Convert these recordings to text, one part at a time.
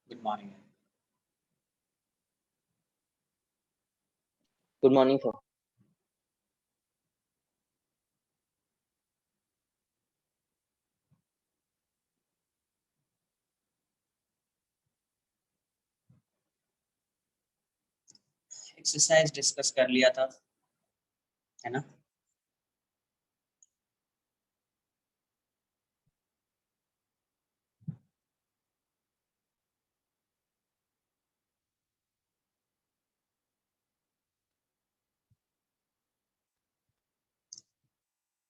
Good morning. Good morning sir. Exercise discuss कर लिया था, है ना।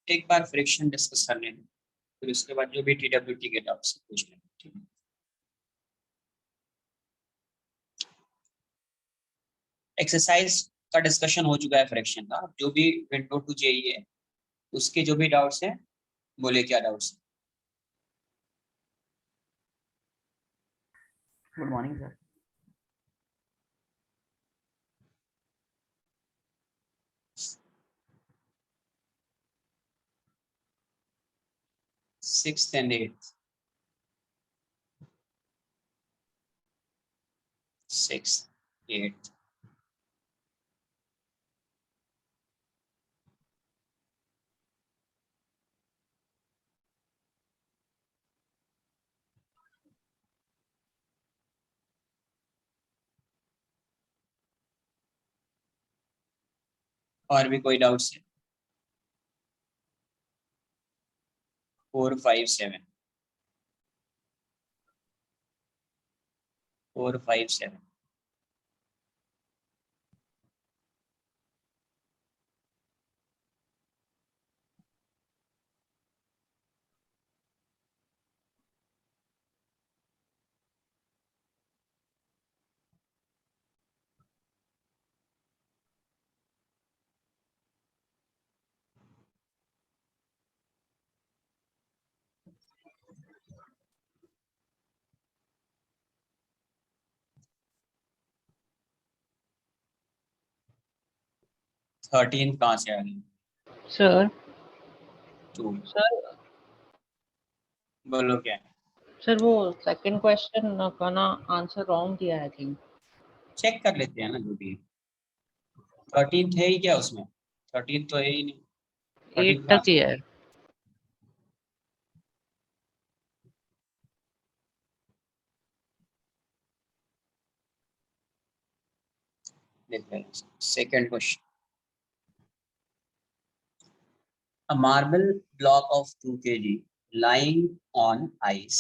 एक बार फ्रिक्शन डिस्कस कर लेंगे, फिर उसके बाद जो भी टीडब्ल्यूटी के डाउट्स पूछ लेंगे, ठीक है। एक्सरसाइज का डिस्कशन हो चुका है फ्रिक्शन का। जो भी विंडो टू जेई है उसके जो भी डाउट्स हैं बोले क्या डाउट्स हैं। Good morning sir. Sixth and eighth, sixth eighth. और भी कोई डाउट्स है? 4 5 7, 4 5 7। थर्टीन कहाँ से आ गई? सर 2। सर बोलो क्या है? सर वो सेकंड क्वेश्चन का ना आंसर रॉन्ग दिया है आई थिंक। चेक कर लेते हैं ना जो भी है। 13 है ही क्या उसमें? 13 तो है ही नहीं। 13 8 कहाँ तक से? ही है। देखते हैं second question. A marble block of 2 kg lying on ice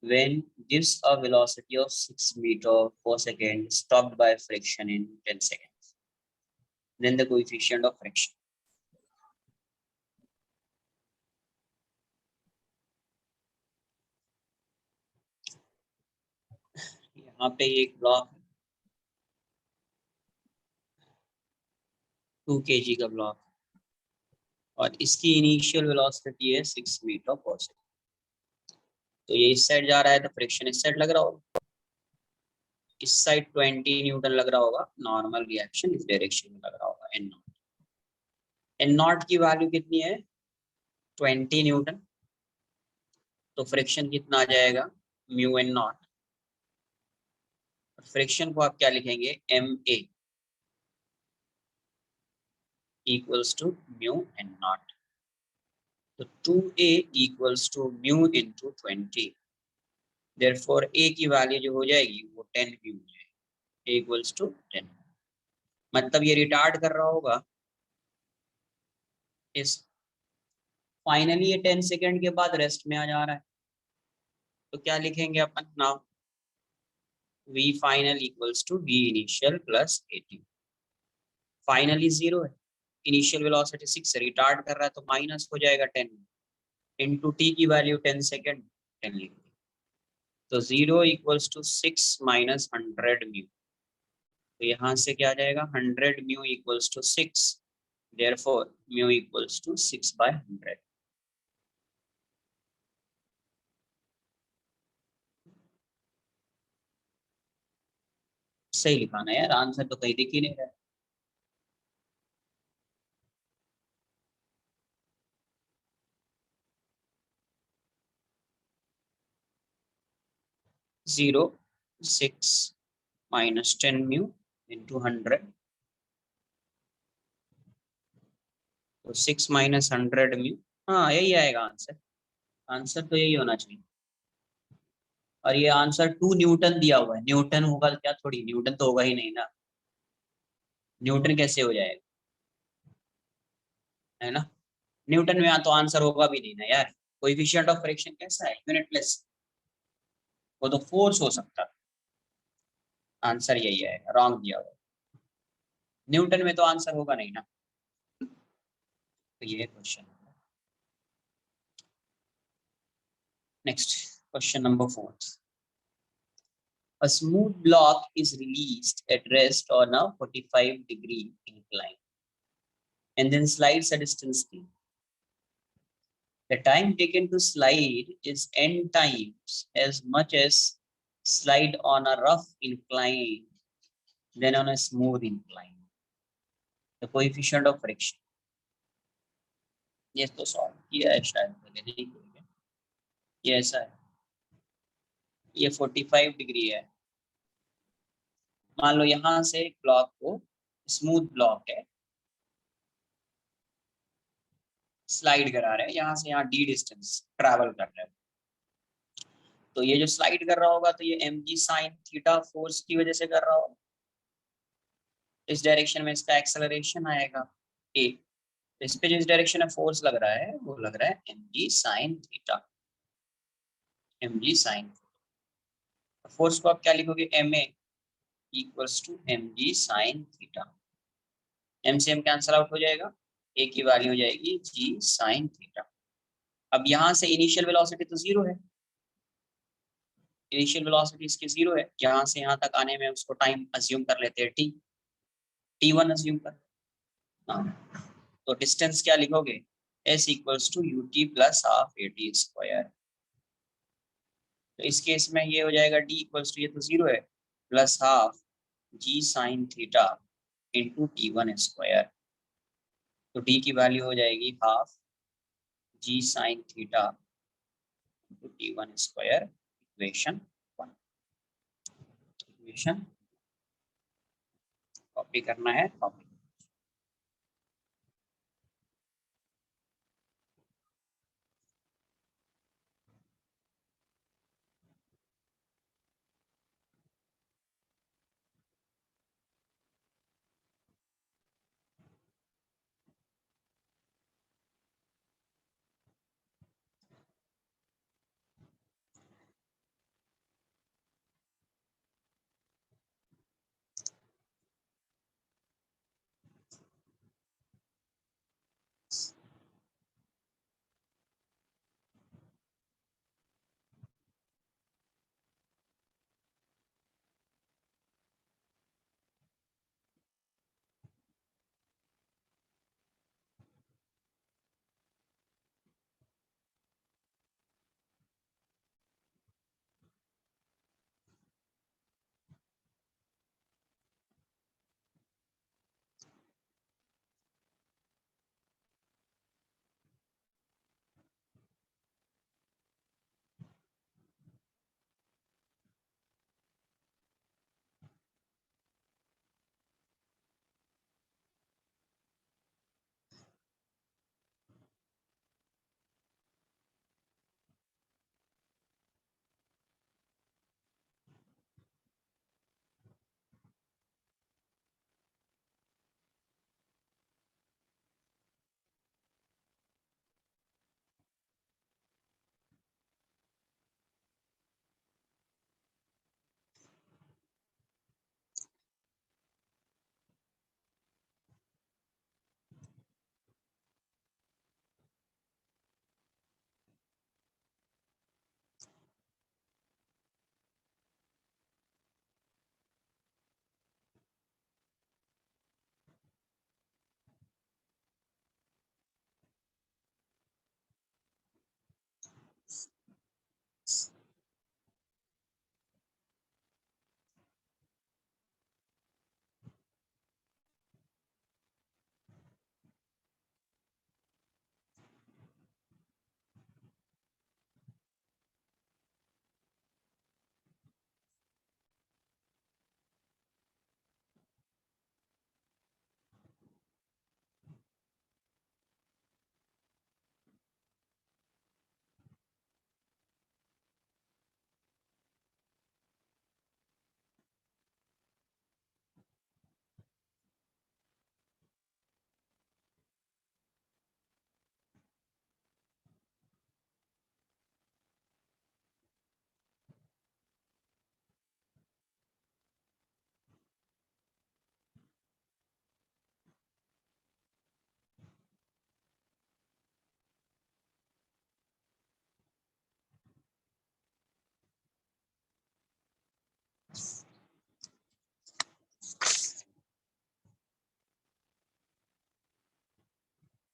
when gives a velocity of 6 meter per second stopped by friction in 10 seconds. Then the coefficient of friction. यहाँ पे एक ब्लॉक 2 kg का ब्लॉक और इसकी initial velocity है 6 metre per second. तो ये इस साइड जा रहा है तो फ्रिक्शन इस साइड लग रहा होगा। इस साइड 20 न्यूटन लग रहा होगा। नॉर्मल रिएक्शन इस डायरेक्शन में लग रहा होगा एन नॉट। एन नॉट की वैल्यू कितनी है? 20 न्यूटन। तो फ्रिक्शन कितना आ जाएगा? Mu n not. फ्रिक्शन को आप क्या लिखेंगे? M a equals to mu n naught. तो 2a equals to mu into 20। Therefore a की वैल्यू जो हो जाएगी वो 10 म्यू हो जाएगी। a equals to 10। मतलब ये रिटार्ड कर रहा होगा इस फाइनली ये 10 सेकंड के बाद रेस्ट में आ जा रहा है। तो क्या लिखेंगे अपन now? v final equals to v initial plus 80। Finally 0 है, इनिशियल वेलोसिटी 6 है, रिटार्ड कर रहा है तो माइनस हो जाएगा 10 इंटू टी की वैल्यू 10 सेकेंड 10 लिखेंगे। तो 0 इक्वल्स टू 6 माइनस 100 म्यू। तो यहाँ से क्या आ जाएगा? 100 mu equals to 6। Therefore mu equals to 6/100। सही लिखाना है यार, आंसर तो कहीं दिख ही नहीं रहा है। जीरो 6 minus 10 mu into 100, तो 6 minus 100 mu, हाँ यही आएगा आंसर। आंसर तो यही होना चाहिए। और ये आंसर 2 न्यूटन दिया हुआ है, न्यूटन होगा क्या? थोड़ी, न्यूटन तो होगा ही नहीं ना, न्यूटन कैसे हो जाएगा, है ना? न्यूटन में यहाँ तो आंसर होगा भी नहीं ना यार। कोएफिशिएंट ऑफ फ्रिक्शन कैसा है? यूनिटलेस, वो तो फोर्स हो सकता है। आंसर यही है, रॉन्ग दिया हुआ है। न्यूटन में तो आंसर होगा नहीं ना। तो ये question. Next question number 4। A smooth block is released at rest on a 45-degree incline and then slides a distance t. The time taken to slide is n times as much as slide on a rough incline than on a smooth incline. The coefficient of friction. ये तो solve किया है शायद पहले, नहीं किया? ये ऐसा है, ये 45 डिग्री है। मान लो यहाँ से एक ब्लॉक को, स्मूथ ब्लॉक है, स्लाइड करा रहे हैं यहाँ से यहाँ डी डिस्टेंस ट्रैवल कर रहे हैं। तो ये जो स्लाइड कर रहा होगा तो ये m g sine theta force की वजह से कर रहा होगा। इस डायरेक्शन में इसका एक्सेलरेशन आएगा ए। इस पे जिस डायरेक्शन में फोर्स लग रहा है वो लग रहा है m g sine theta. M g sine force को आप क्या लिखोगे? M a equals to m g sine theta. M से एम कैंसल आउट हो जाएगा, ए की वैल्यू हो जाएगी जी साइन थीटा। अब यहाँ से इनिशियल वेलोसिटी तो जीरो है, इनिशियल वेलोसिटी इसकी जीरो है। यहाँ से यहाँ तक आने में उसको टाइम अज्यूम कर लेते हैं टी, t1 अज्यूम कर। हाँ, तो डिस्टेंस क्या लिखोगे? s equals to u t plus half a t square. तो इस केस में ये हो जाएगा d इक्वल्स टू, ये तो जीरो है, plus half g sine theta into t1 square. तो d की वैल्यू हो जाएगी half g sine theta into t1 square. Equation 1। Equation copy करना है, कॉपी।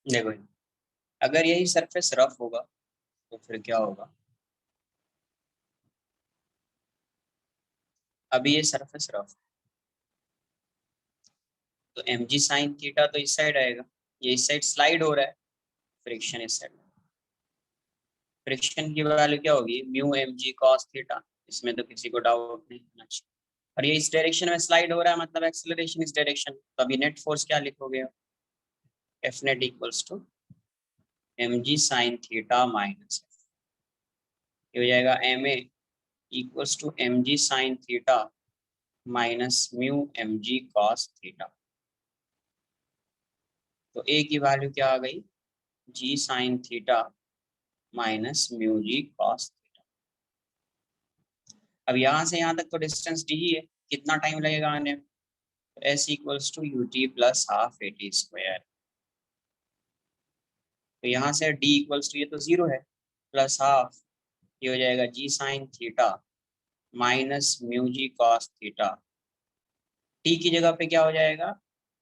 देखो अगर यही सरफेस रफ होगा तो फिर क्या होगा, अभी ये सरफेस रफ, तो एम जी साइन थीटा तो इस साइड आएगा, ये इस साइड स्लाइड हो रहा है, फ्रिक्शन इस साइड, फ्रिक्शन की वैल्यू क्या होगी, mu m g cos theta, इसमें तो किसी को डाउट नहीं होना चाहिए। और ये इस डायरेक्शन में स्लाइड हो रहा है, मतलब एक्सेलरेशन इस डायरेक्शन, तो अभी नेट फोर्स क्या लिखोगे, f net equals to m g sine theta minus f, ये हो जाएगा m a equals to m g sine theta minus mu m g cos theta. तो ए की वैल्यू क्या आ गई, g sine theta minus mu g cos theta. अब यहाँ से यहाँ तक तो डिस्टेंस डी ही है, कितना टाइम लगेगा आने में, तो s equals to u t plus half a t square. तो यहाँ से डी इक्वल्स टू, ये तो जीरो है, प्लस हाफ, ये हो जाएगा g sine theta minus mu g cos theta. T की जगह पे क्या हो जाएगा,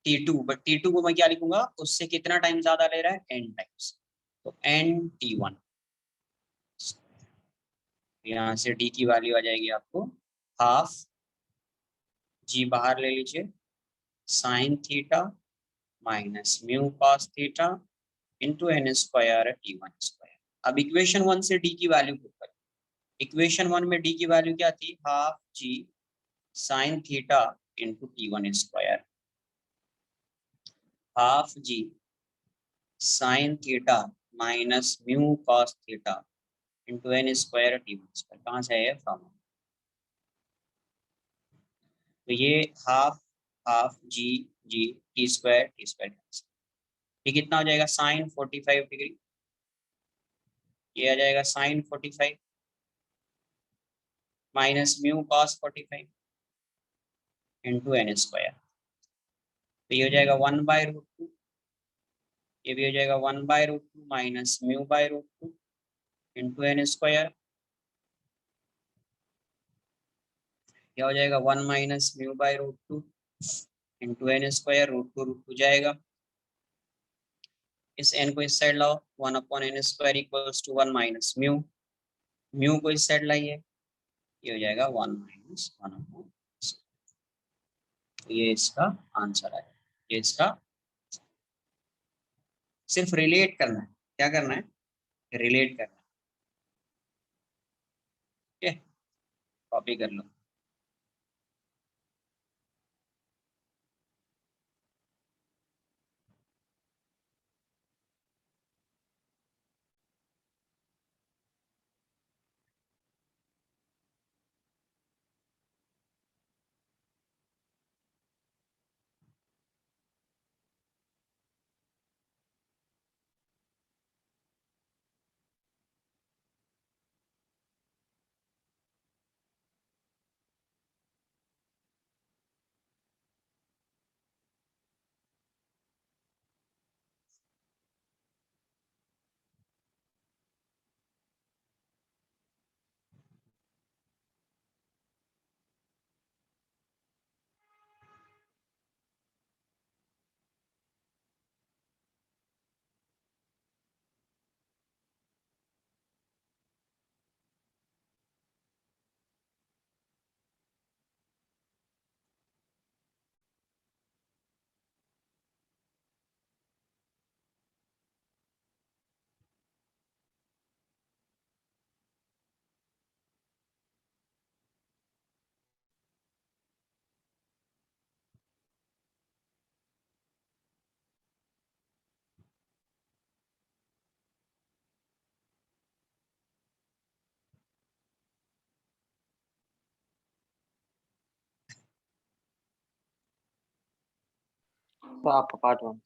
t two, but t two को मैं क्या लिखूंगा, उससे कितना टाइम ज्यादा ले रहा है, एन टाइम्स, तो एन टी वन। यहाँ से डी की वैल्यू आ जाएगी आपको हाफ, जी बाहर ले लीजिए, sine theta minus mu cos theta into n square t one square. अब इक्वेशन वन से डी की वैल्यू पुट करें, इक्वेशन वन में डी की वैल्यू क्या थी, half g sine theta into t one square, half g sine theta minus mu cos theta into n square t one square. कहाँ से है फ्रॉम, तो ये half, half g, g t square, ये कितना हो जाएगा, साइन 45 डिग्री, ये आ जाएगा sine 45 minus mu cos 45 into n square, तो ये हो जाएगा 1/√2, ये भी हो जाएगा 1/√2 माइनस म्यू/√2 इंटू एन स्क्वायर, क्या हो जाएगा 1 माइनस म्यू/√2 इंटू एन स्क्वायर, √2 जाएगा, इस n को इस साइड लाओ, 1/n² equals to 1 minus mu, mu को इस साइड लाइए, ये हो जाएगा 1 माइनस 1/, ये इसका आंसर है। ये इसका सिर्फ रिलेट करना है, क्या करना है, रिलेट करना है, ठीक है, कॉपी कर लो। तो आपका part 1।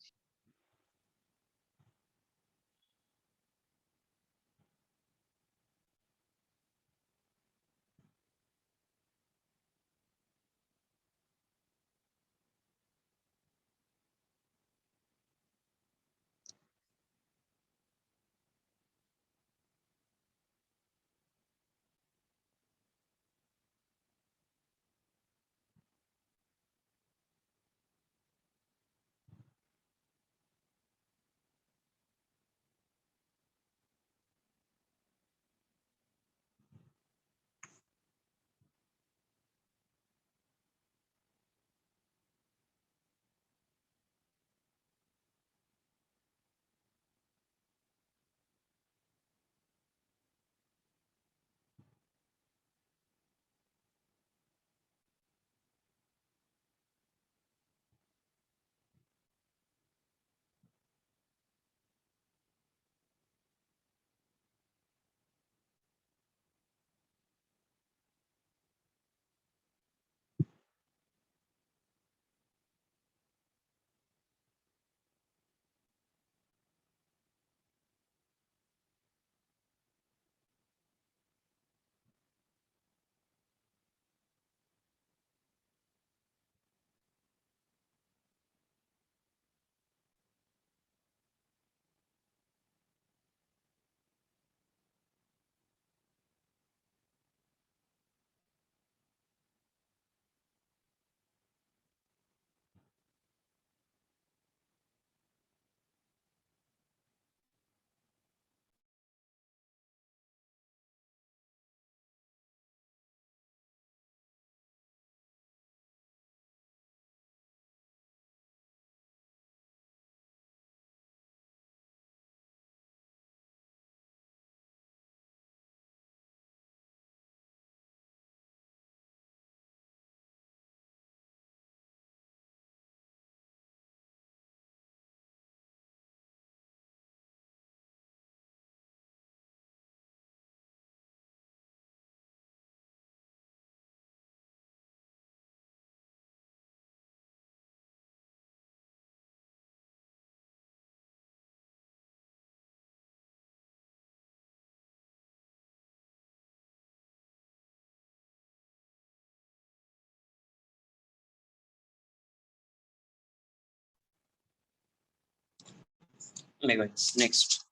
megahertz. Next.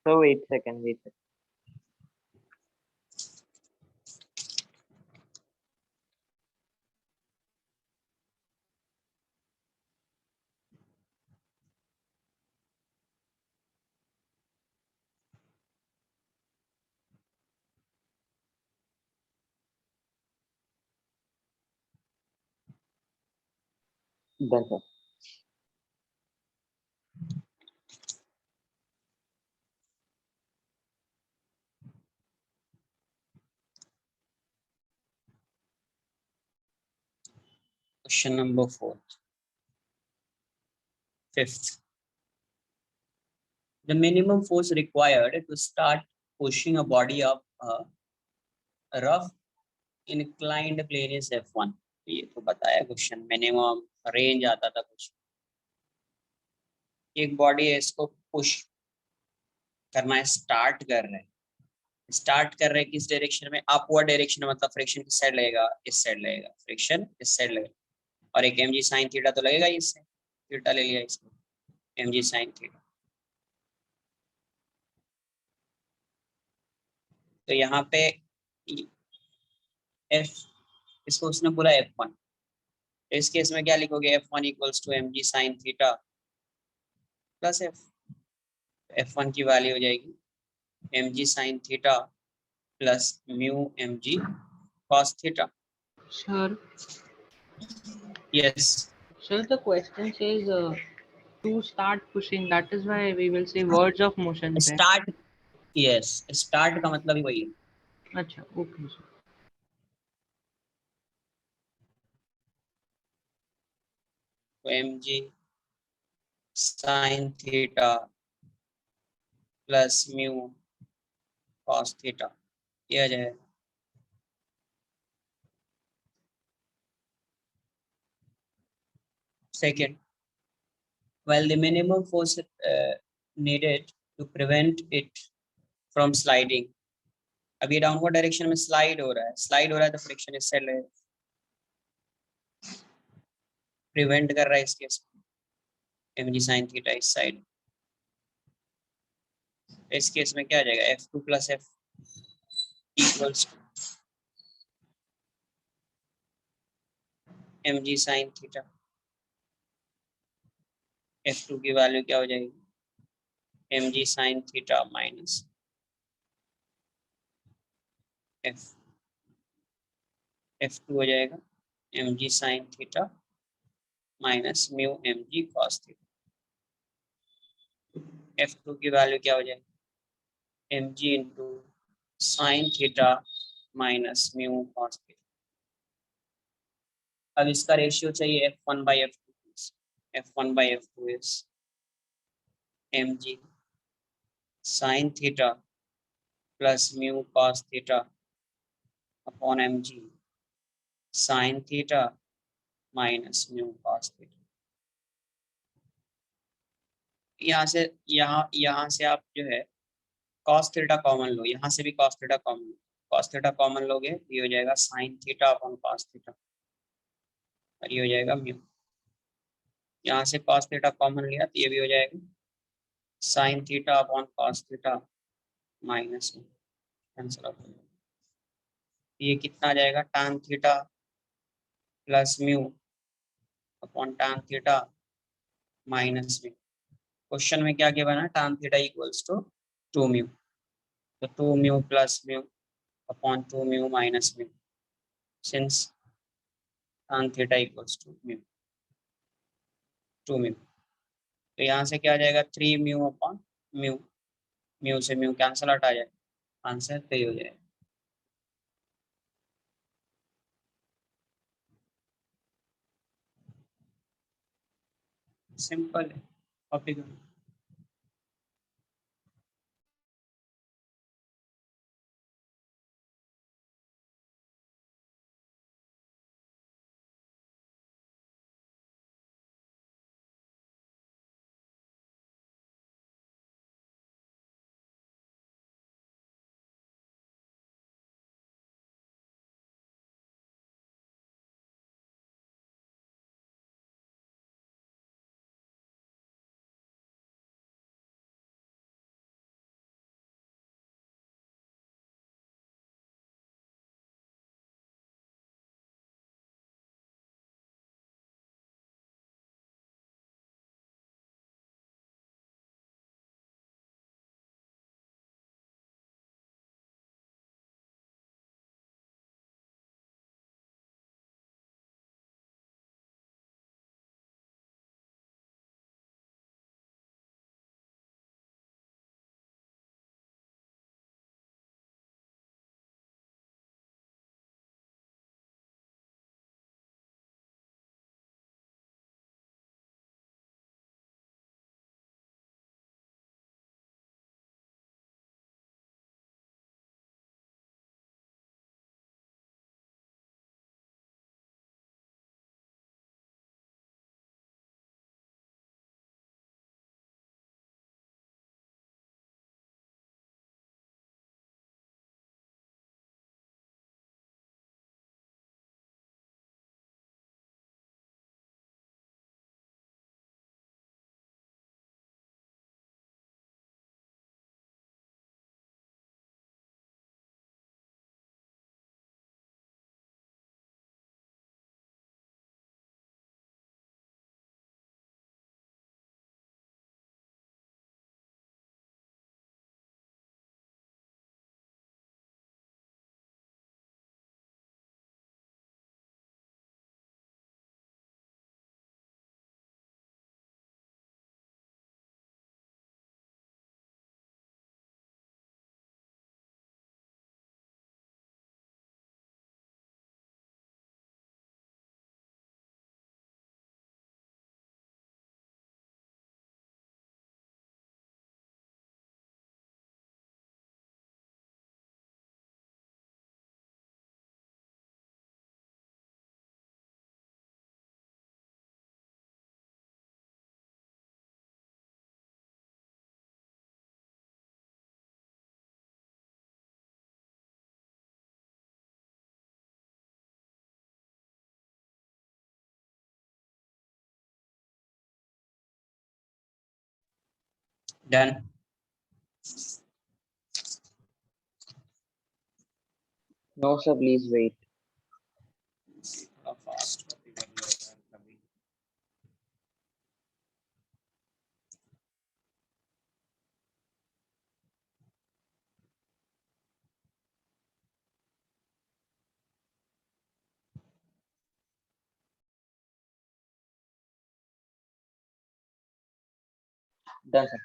So wait second, wait second. Done, sir. Question number 4. Fifth. The minimum force required to start pushing a body up a rough inclined plane is F1. ये तो बताया क्वेश्चन, मिनिमम रेंज आता था कुछ। एक body है, इसको push करना है, स्टार्ट कर रहे हैं। स्टार्ट कर रहे हैं किस डायरेक्शन में? अपवर्ड डायरेक्शन, मतलब फ्रिक्शन किस साइड लगेगा? इस साइड लगेगा, फ्रिक्शन इस साइड लगेगा। और एक mg sin थीटा तो लगेगा ही, इससे थीटा ले लिया इसको, mg sin थीटा। तो यहाँ पे f, इसको उसने बोला f1, तो इस केस में क्या लिखोगे? f1 equals to mg sin theta plus f। f1 की वैल्यू हो जाएगी mg sin theta plus mu mg cos theta. Sure. Yes, So the question says to start pushing. That is why we will say words of motion. पे. Start, yes, start का मतलब ही वही है। अच्छा, okay. तो mg sin theta plus mu cos theta, ये आ जाएगा। Second, while the minimum force needed to prevent it from sliding, अब ये डाउनवर्ड डायरेक्शन में स्लाइड हो रहा है, स्लाइड हो रहा है तो फ्रिक्शन इस साइड प्रिवेंट कर रहा है, इस केस में mg sin थीटा इस साइड। इस केस में क्या आ जाएगा? f2 plus f equals mg sin theta. f2 की वैल्यू क्या हो जाएगी? mg sin theta minus f, f2 हो जाएगा mg sin theta minus mu mg cos theta. f2 की वैल्यू क्या हो जाएगी? mg into sine theta minus mu cos theta. अब इसका रेशियो चाहिए f1 by f2, f1 by f2 is mg sin theta plus mu cos theta upon mg sin theta minus mu cos theta. यहाँ से आप जो है cos theta common लो, यहाँ से भी cos थीटा कॉमन लो, cos थीटा कॉमन लोगे ये हो जाएगा sin theta upon cos theta, और ये हो जाएगा म्यू। यहाँ से cos थीटा कॉमन लिया तो ये भी हो जाएगा sin theta upon cos theta minus में, कैंसिल आउट हो जाएगा। ये कितना आ जाएगा? tan theta plus mu upon tan theta minus mu. Question में क्या क्या बना? tan theta equals to 2 mu, तो 2 mu plus mu upon 2 mu minus mu, since tan theta equals to mu, 2 mu. तो यहाँ से क्या आ जाएगा? 3 म्यू अपॉन म्यू, म्यू से म्यू कैंसिल आउट आ जाएगा, आंसर सही हो जाएगा। सिंपल है, कॉपी करो। Done. No, sir, please wait. Fast copy कर लो यार कभी। Done, sir.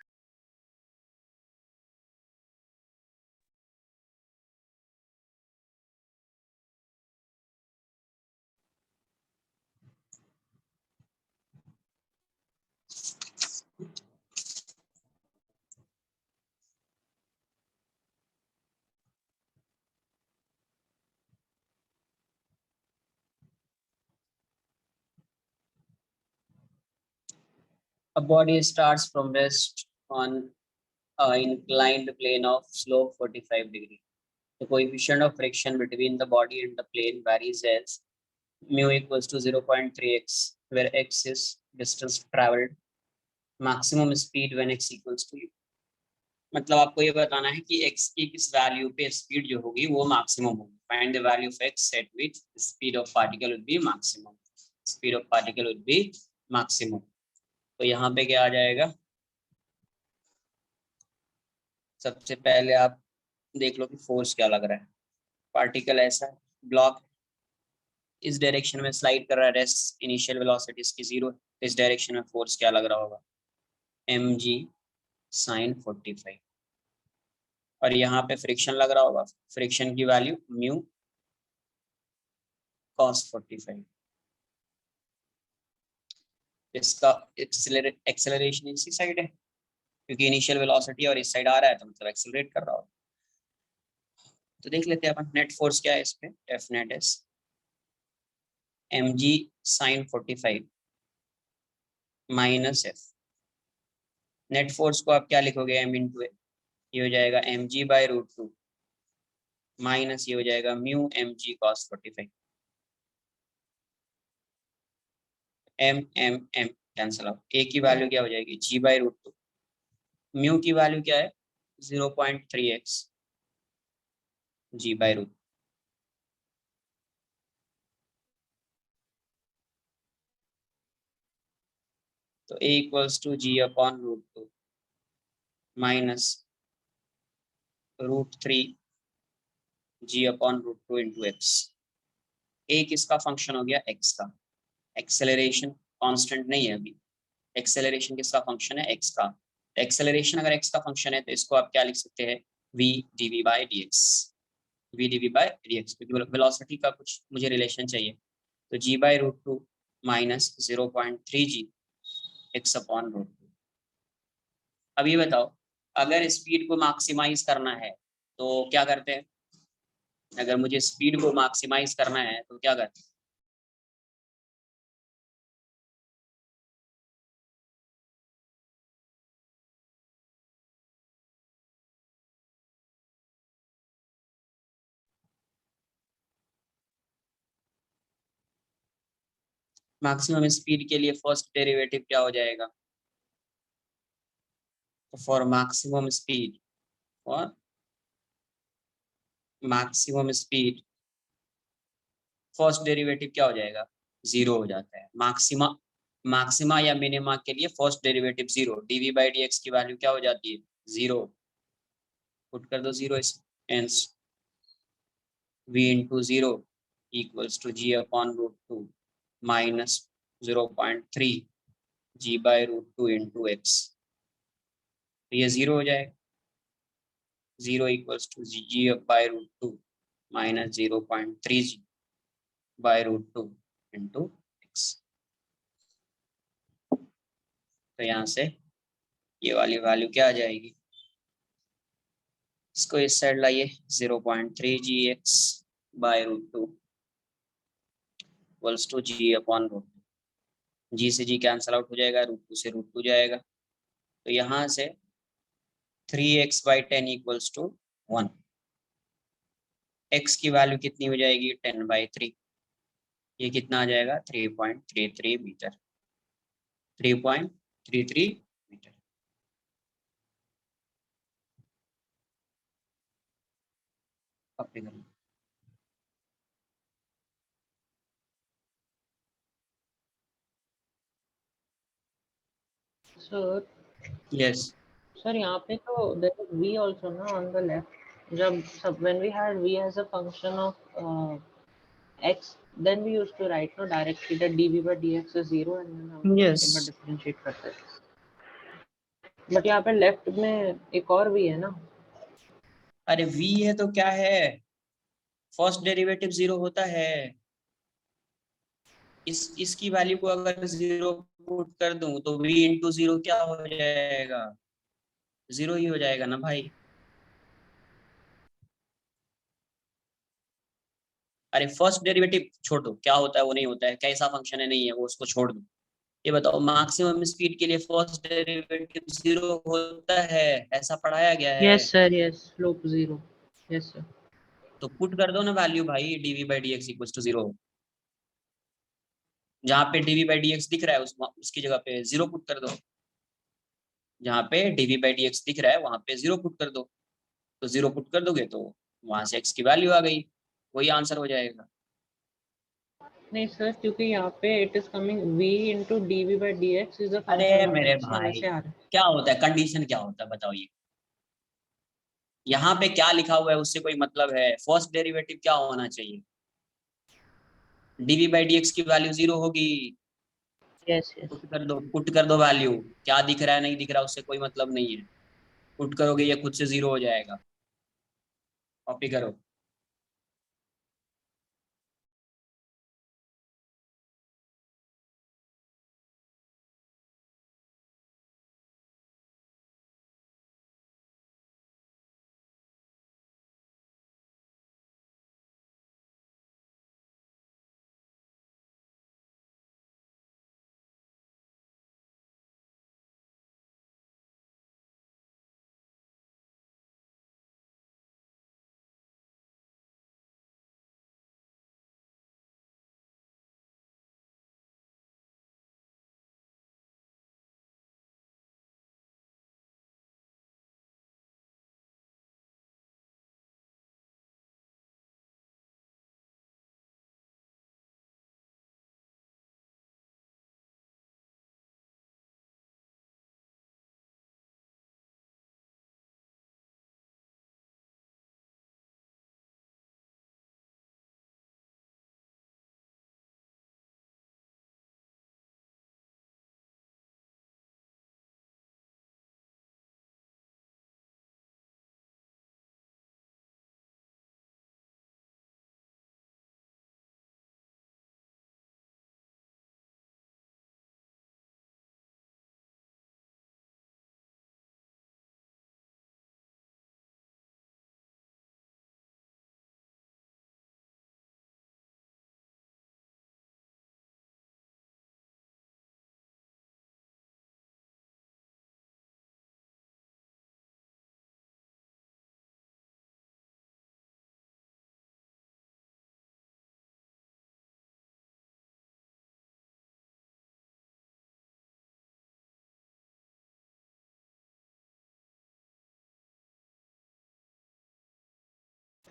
A body starts from rest on inclined plane of slope 45 degree. The coefficient of friction between the body and the plane varies as mu equals to 0.3x, where x is distance traveled, maximum speed when x equals to u. मतलब आपको ये बताना है कि x की किस value पे speed जो होगी वो मैक्सिमम होगी. Find the value of x at which speed of particle would be maximum. Speed of particle would be maximum. तो यहाँ पे क्या आ जाएगा, सबसे पहले आप देख लो कि फोर्स क्या लग रहा है. पार्टिकल ऐसा है, ब्लॉक इस डायरेक्शन में स्लाइड कर रहा है, रेस्ट इनिशियल वेलोसिटी इसकी 0 है. इस डायरेक्शन में फोर्स क्या लग रहा होगा, mg sin 45. और यहाँ पे फ्रिक्शन लग रहा होगा, फ्रिक्शन की वैल्यू म्यू cos 45. इसका एक्सेलरेशन इसी साइड है क्योंकि इनिशियल वेलोसिटी और इस साइड आ रहा है तो मतलब एक्सेलरेट कर रहा होगा. तो देख लेते हैं अपन नेट फोर्स क्या है इस पे. F net is mg sin 45 minus F. Net force को आप क्या लिखोगे, m इंटू ए. ये हो जाएगा mg बाई रूट 2 माइनस ये हो जाएगा mu mg cos 45. m cancel out. A की वैल्यू क्या हो जाएगी, g बाई रूट 2. म्यू की वैल्यू क्या है 0.3x g बाई रूट. तो a equals to g upon root 2 minus root 3 g upon root 2 into x. a किसका function हो गया, x का. एक्सेलरेशन कांस्टेंट नहीं है अभी, एक्सेलरेशन किसका फंक्शन है, x का. एक्सेलरेशन अगर x का फंक्शन है तो इसको आप क्या लिख सकते हैं, v dv by dx. v dv by dx क्योंकि वेलोसिटी का कुछ मुझे रिलेशन चाहिए. तो g by root 2 minus 0.3g x upon root 2. अब ये बताओ, अगर स्पीड को मैक्सिमाइज करना है तो क्या करते हैं, अगर मुझे स्पीड को मैक्सिमाइज करना है तो क्या करते हैं. मैक्सिमम स्पीड के लिए फर्स्ट डेरिवेटिव क्या हो जाएगा, for maximum speed, for maximum speed first derivative क्या हो जाएगा, 0 हो जाता है. मैक्सिमा या मिनिमा के लिए first derivative 0. dv by dx की वैल्यू क्या हो जाती है, 0. पुट कर दो 0 hence v into 0 equals to g upon root 2 minus 0.3 g by root 2 into x. तो ये 0 हो जाएगा. 0 equals to g by root 2 minus 0.3 g by root 2 into x. तो यहाँ से ये वाली वैल्यू क्या आ जाएगी, इसको इस साइड लाइए, 0.3gx by root 2 equals to g upon root 2. G से जी कैंसिल आउट हो जाएगा, रूट 2 से रूट 2 जाएगा. तो यहाँ से 3x by 10 equals to 1. x की वैल्यू कितनी हो जाएगी, 10 बाई 3. ये कितना आ जाएगा, 3.33 मीटर. 3.33 मीटर. कॉपी करो। सर यस सर यहाँ पे तो देयर इज v also ना on the left जब सब when we had v as a function of x then we used to write no directly that dv by dx is 0 and then हम yes एक बार differentiate करते थे but यहाँ पे left में एक और v है ना अरे v है तो क्या है, फर्स्ट डेरिवेटिव 0 होता है। इसकी वैल्यू को अगर 0 पुट कर दूं तो v इंटू 0 क्या हो जाएगा, 0 ही हो जाएगा ना भाई। अरे फर्स्ट डेरिवेटिव छोड़ दो, क्या होता है वो नहीं होता है, कैसा फंक्शन है नहीं है वो, उसको छोड़ दो। ये बताओ मैक्सिमम स्पीड के लिए फर्स्ट डेरिवेटिव 0 होता है, ऐसा पढ़ाया गया है। Yes sir yes slope 0 yes sir तो पुट कर दो ना वैल्यू भाई, dv by d x equal to 0। जहाँ पे dv बाई डी एक्स दिख रहा है उसकी जगह पे 0 पुट कर दो। जहाँ पे dv बाई डी एक्स दिख रहा है वहां पे 0 पुट कर दो। तो 0 पुट कर दोगे तो वहां से x की वैल्यू आ गई, वही आंसर हो जाएगा। नहीं सर क्योंकि यहाँ पे it is coming v into dv by dx is a अरे function of मेरे x ना भाई, वैसे आ रहा है क्या होता है कंडीशन, क्या होता है बताओ ये। यहाँ पे क्या लिखा हुआ है उससे कोई मतलब है, फर्स्ट डेरिवेटिव क्या होना चाहिए, dv बाई डी एक्स की वैल्यू 0 होगी। यस यस पुट कर दो वैल्यू, क्या दिख रहा है नहीं दिख रहा उससे कोई मतलब नहीं है। पुट करोगे ये खुद से 0 हो जाएगा। कॉपी करो।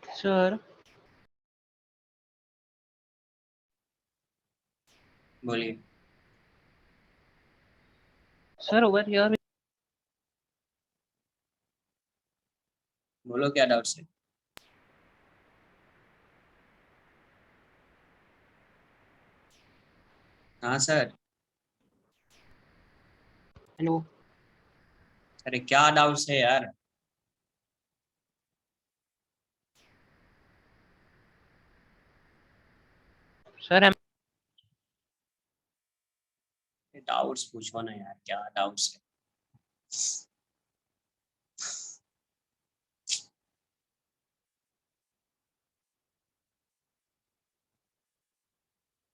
सर बोलिए। सर ओवर हियर बोलो क्या डाउट है। हाँ सर। हेलो अरे क्या डाउट्स है यार। सर डाउट्स पूछो ना यार, क्या डाउट्स है।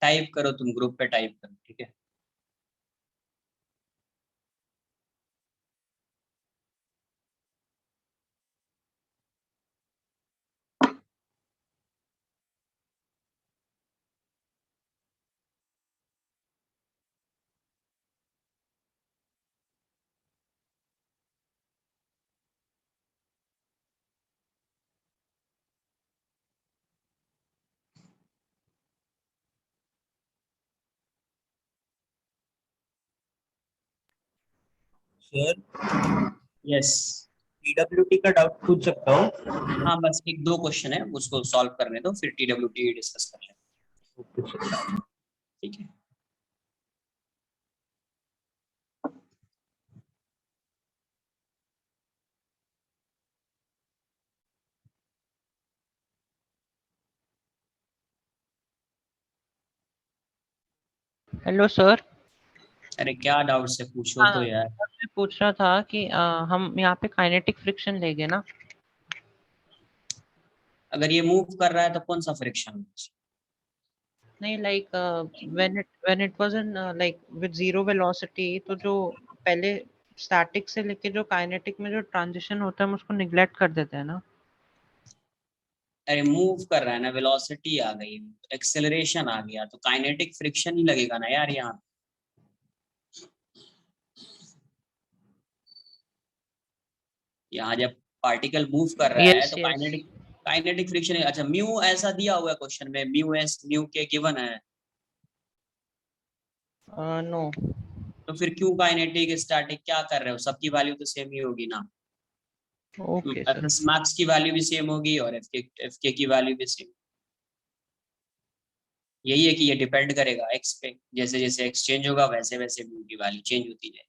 टाइप करो, तुम ग्रुप पे टाइप करो, ठीक है। सर यस, पीडब्ल्यूटी का डाउट पूछ सकता हूँ? हाँ बस एक दो क्वेश्चन है, उसको सॉल्व करने दो, फिर TWT डिस्कस कर लेंगे, ठीक है। Hello sir. अरे क्या डाउट से पूछो हाँ, तो यार। मैं पूछ रहा था कि हम यहाँ पे काइनेटिक फ्रिक्शन लेंगे ना? अगर ये मूव कर रहा है तो कौन सा फ्रिक्शन? नहीं, like when it was in like with zero velocity, तो जो पहले स्टैटिक से लेके जो काइनेटिक में जो ट्रांजिशन होता है हम उसको निग्लेक्ट कर देते हैं ना? अरे मूव कर रहा है ना, वेलोसिटी आ गई, एक्सेलरेशन आ गया, तो काइनेटिक फ्रिक्शन ही लगेगा ना यार यहाँ। यहाँ जब पार्टिकल मूव कर रहा है यस तो यस। Kinetic kinetic friction. अच्छा, म्यू ऐसा दिया हुआ है क्वेश्चन में, म्यू एस म्यू के गिवन है, नो। तो फिर क्यों काइनेटिक स्टैटिक क्या कर रहे हो? सबकी वैल्यू तो सेम ही होगी ना। Okay F sir. S max की वैल्यू भी सेम होगी और एफ के की वैल्यू भी सेम। यही है कि ये डिपेंड करेगा एक्स पे, जैसे जैसे एक्स चेंज होगा वैसे वैसे म्यू की वैल्यू चेंज होती जाए।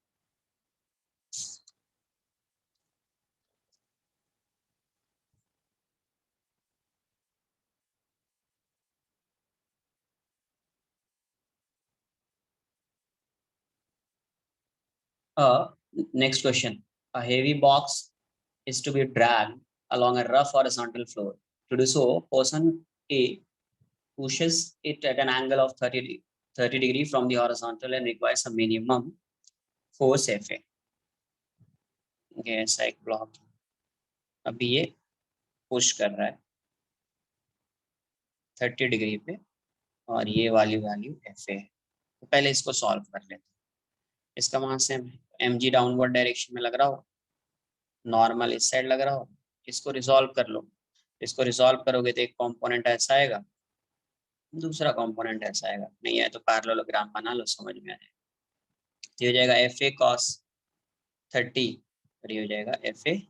Next question. A heavy box is to be dragged along a rough horizontal floor. To do so, person A pushes it at an angle of 30 degree from the horizontal and requires a minimum force Fa. Okay, ऐसा एक block अभी ये push कर रहा है 30 degree पे और ये वाली वैल्यू Fa है। तो पहले इसको सॉल्व कर लेते हैं। इसका मान से mg डाउनवर्ड डायरेक्शन में लग रहा हो, नॉर्मल इस साइड लग रहा हो, इसको रिजॉल्व कर लो। इसको रिजॉल्व करोगे तो एक कंपोनेंट ऐसा आएगा, दूसरा कंपोनेंट ऐसा आएगा, नहीं है तो पैरेललोग्राम बना लो, समझ में आ जाएगा। ये हो जाएगा Fa cos 30 और ये हो जाएगा Fa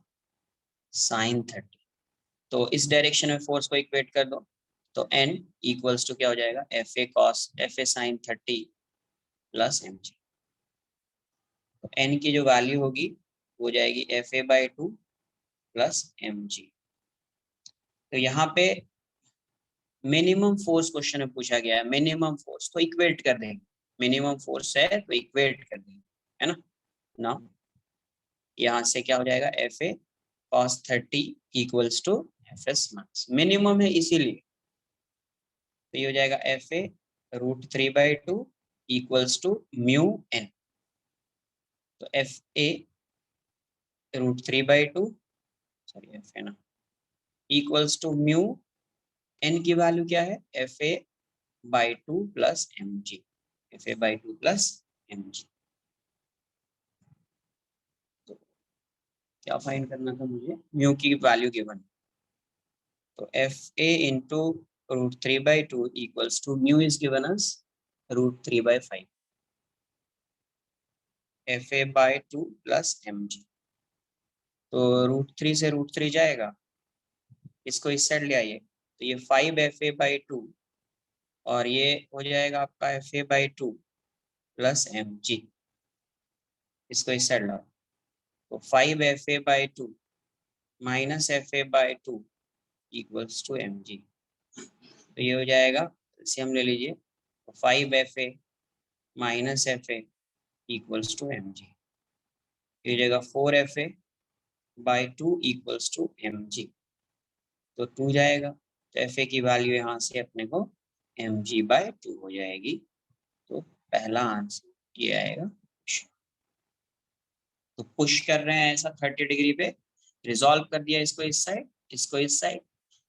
sin 30। तो इस डायरेक्शन में फोर्स को इक्वेट कर दो, तो N इक्वल्स टू क्या हो जाएगा, Fa sin 30 प्लस mg। तो N की जो वैल्यू होगी वो जाएगी Fa/2 प्लस mg। तो यहाँ पे मिनिमम फोर्स क्वेश्चन में पूछा गया है, मिनिमम फोर्स तो इक्वेट कर देंगे, मिनिमम फोर्स है तो इक्वेट कर देंगे, है ना। ना यहाँ से क्या हो जाएगा, Fa cos 30 equals to Fs max, minimum है इसीलिए। तो ये हो जाएगा Fa √3/2 equals to mu n। तो Fa √3/2 सॉरी Fa ना इक्वल्स टू म्यू n की वैल्यू क्या है, Fa/2 plus mg, Fa/2 plus mg। तो क्या फाइंड करना था मुझे, म्यू की वैल्यू गिवन, तो Fa into √3/2 equals to mu is given as √3/5, Fa/2 plus mg। तो √3 से √3 जाएगा, इसको इस साइड ले आइए, तो ये 5Fa/2 और ये हो जाएगा आपका Fa/2 प्लस mg, इसको इस साइड लाओ, तो 5Fa/2 minus Fa/2 equals to mg। तो ये हो जाएगा, इसे हम ले लीजिए, 5Fa minus Fa equals to mg। ये हो जाएगा 4Fa/2 इक्वल्स टू mg। तो 2 जाएगा, तो Fa की वैल्यू यहाँ से अपने को mg/2 हो जाएगी। तो पहला आंसर ये आएगा। तो पुश कर रहे हैं ऐसा 30 डिग्री पे, रिजॉल्व कर दिया इसको इस साइड, इसको इस साइड,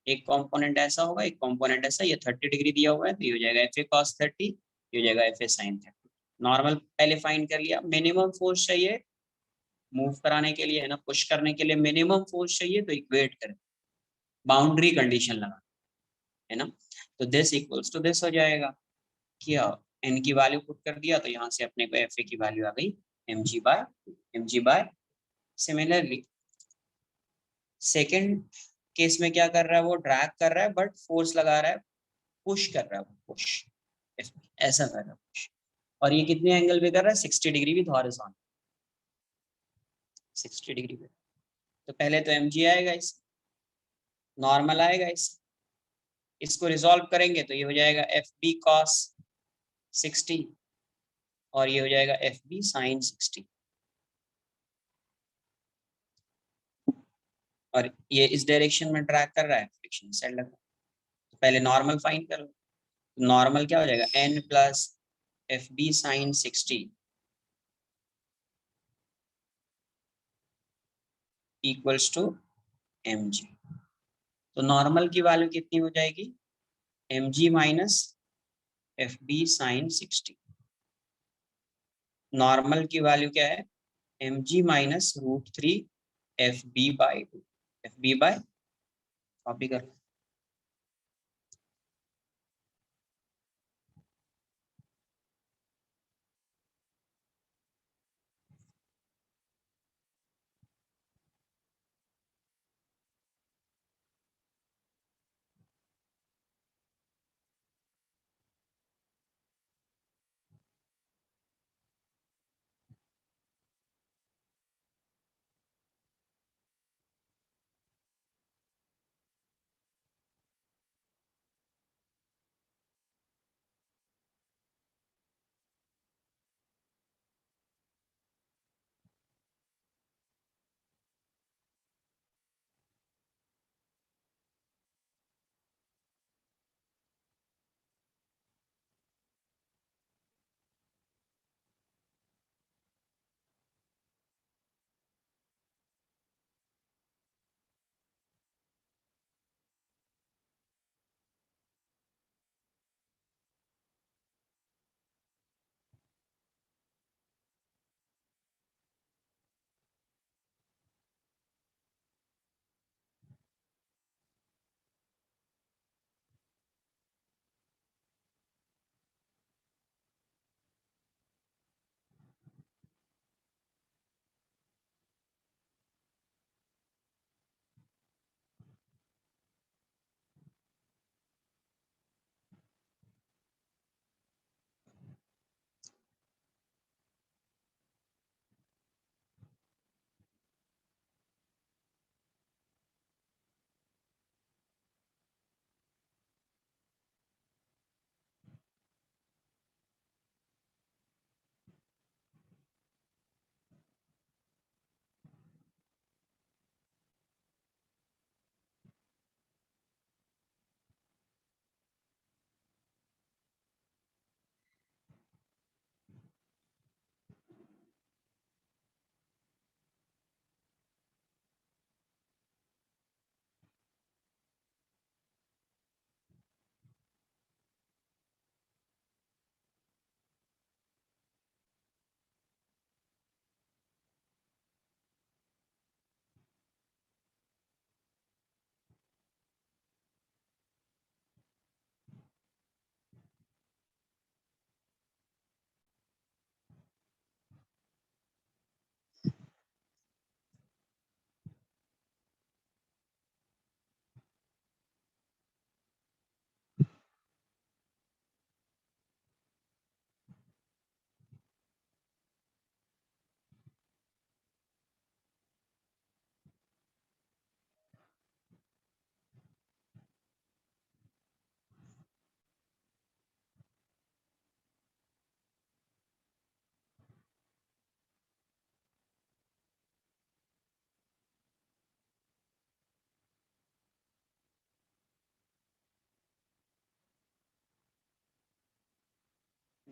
एक कंपोनेंट ऐसा होगा एक कंपोनेंट ऐसा, ये 30 डिग्री दिया हुआ है तो ये हो जाएगा Fa cos 30, ये हो जाएगा Fa sin 30। नॉर्मल पहले फाइंड कर लिया, मिनिमम फोर्स चाहिए मूव कराने के लिए, है ना, पुश करने के लिए मिनिमम फोर्स चाहिए, तो इक्वेट करें, बाउंड्री कंडीशन लगा, है ना। तो दिस इक्वल्स टू दिस हो जाएगा, किया n की वैल्यू पुट कर दिया तो यहाँ से अपने को Fa की वैल्यू आ गई mg by similarly second case में क्या कर रहा है, वो ड्रैग कर रहा है बट फोर्स लगा रहा है, पुश कर रहा है, पुश ऐसा कर रहा है पुश, और ये कितने एंगल पे कर रहा है, 60 डिग्री विद हॉरिजॉन्टल, 60 डिग्री पे। तो पहले तो mg आएगा, इस नॉर्मल आएगा, इसको रिजॉल्व करेंगे तो ये हो जाएगा fb cos 60 और ये हो जाएगा fb sin 60, और ये इस डायरेक्शन में ट्रैक कर रहा है, फ्रिक्शन साइड लगा। तो पहले नॉर्मल फाइंड कर लो, नॉर्मल क्या हो जाएगा, n plus fb sin 60 equals to mg। तो नॉर्मल की वैल्यू कितनी हो जाएगी, mg minus fb sin 60। Normal की वैल्यू क्या है, mg minus √3 fb by 2, fb by copy कर,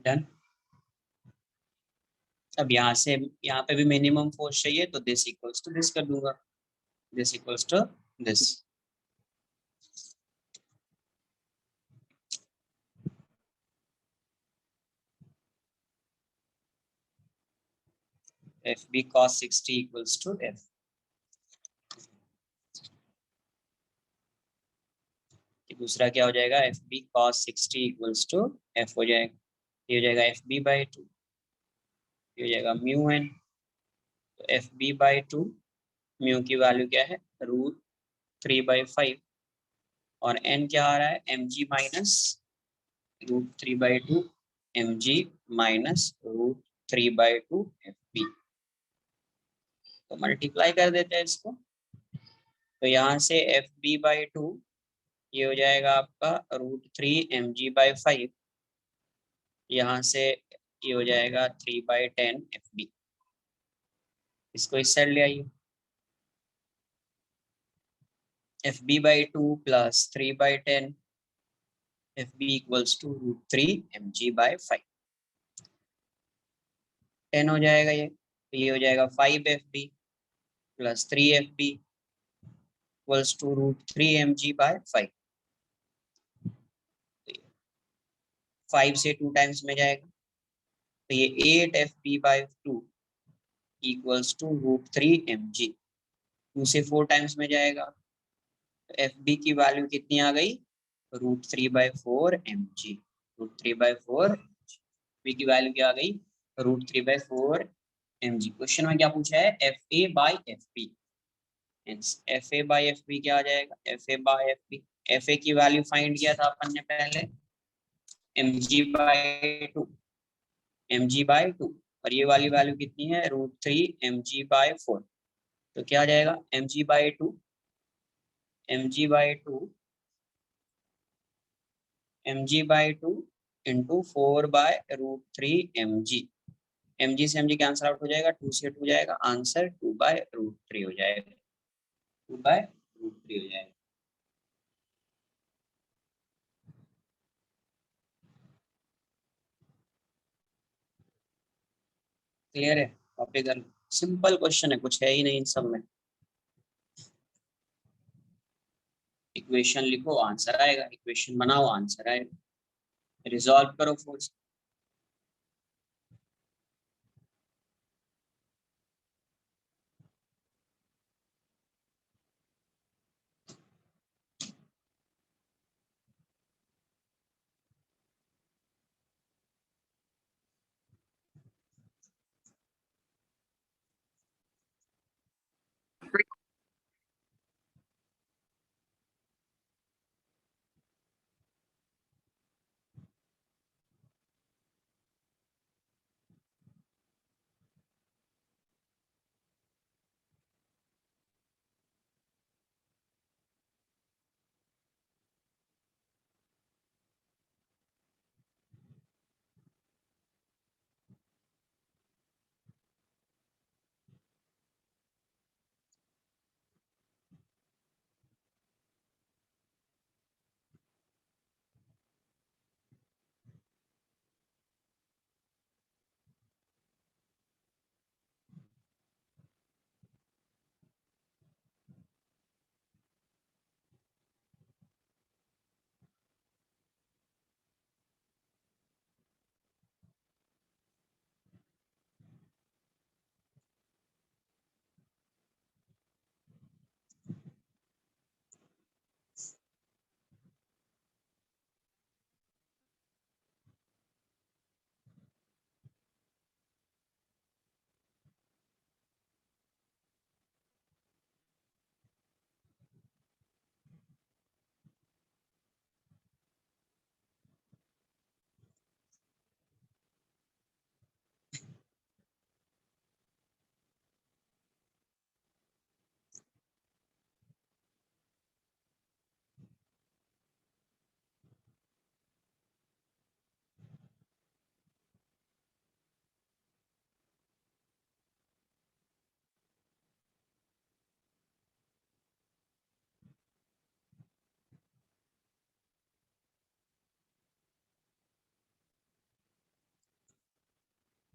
डन। अब यहाँ से यहाँ पे भी मिनिमम फोर्स चाहिए, तो दिस इक्वल्स टू दिस कर दूंगा, this equals to this. fb cos 60 equals to f, दूसरा क्या हो जाएगा, fb cos 60 equals to f हो जाएगा, ये हो जाएगा fb बाई 2 ये हो जाएगा म्यू एन, तो f b by two, mu की वैल्यू क्या है √3/5 और एन क्या आ रहा है mg minus √3/2 mg minus √3/2 f b. तो मल्टीप्लाई कर देते हैं इसको, तो यहाँ से एफ बी बाई टू ये हो जाएगा आपका √3 mg/5, यहाँ से ये हो जाएगा 3/10 एफ बी। इसको इस साइड ले आइए, f b by two plus 3/10 f b equals to √3 mg/5, 10 हो जाएगा ये, तो ये हो जाएगा 5 f b plus 3 f b equals to √3 mg/5। 5 से 2 टाइम्स में जाएगा, तो ये 8 f b by two equals to √3 mg। 2 से 4 टाइम्स में जाएगा, तो एफ बी की वैल्यू कितनी आ गई √3/4 mg। √3/4 बी की वैल्यू क्या आ गई √3/4 mg। क्वेश्चन में क्या पूछा है f a by f b, f a by f b क्या आ जाएगा f a by f b, f a की वैल्यू फाइंड किया था अपन ने पहले mg/2, mg/2 और ये वाली वैल्यू कितनी है √3 mg/4, तो क्या आ जाएगा mg/2 mg/2 into 4/√3 mg। mg से mg कैंसिल आउट हो जाएगा, 2 से 2 जाएगा, आंसर 2/√3 हो जाएगा, 2/√3 हो जाएगा। क्लियर है? टॉपिक सिंपल क्वेश्चन है, कुछ है ही नहीं इन सब में। इक्वेशन लिखो आंसर आएगा, इक्वेशन बनाओ आंसर आएगा, रिजॉल्व करो force.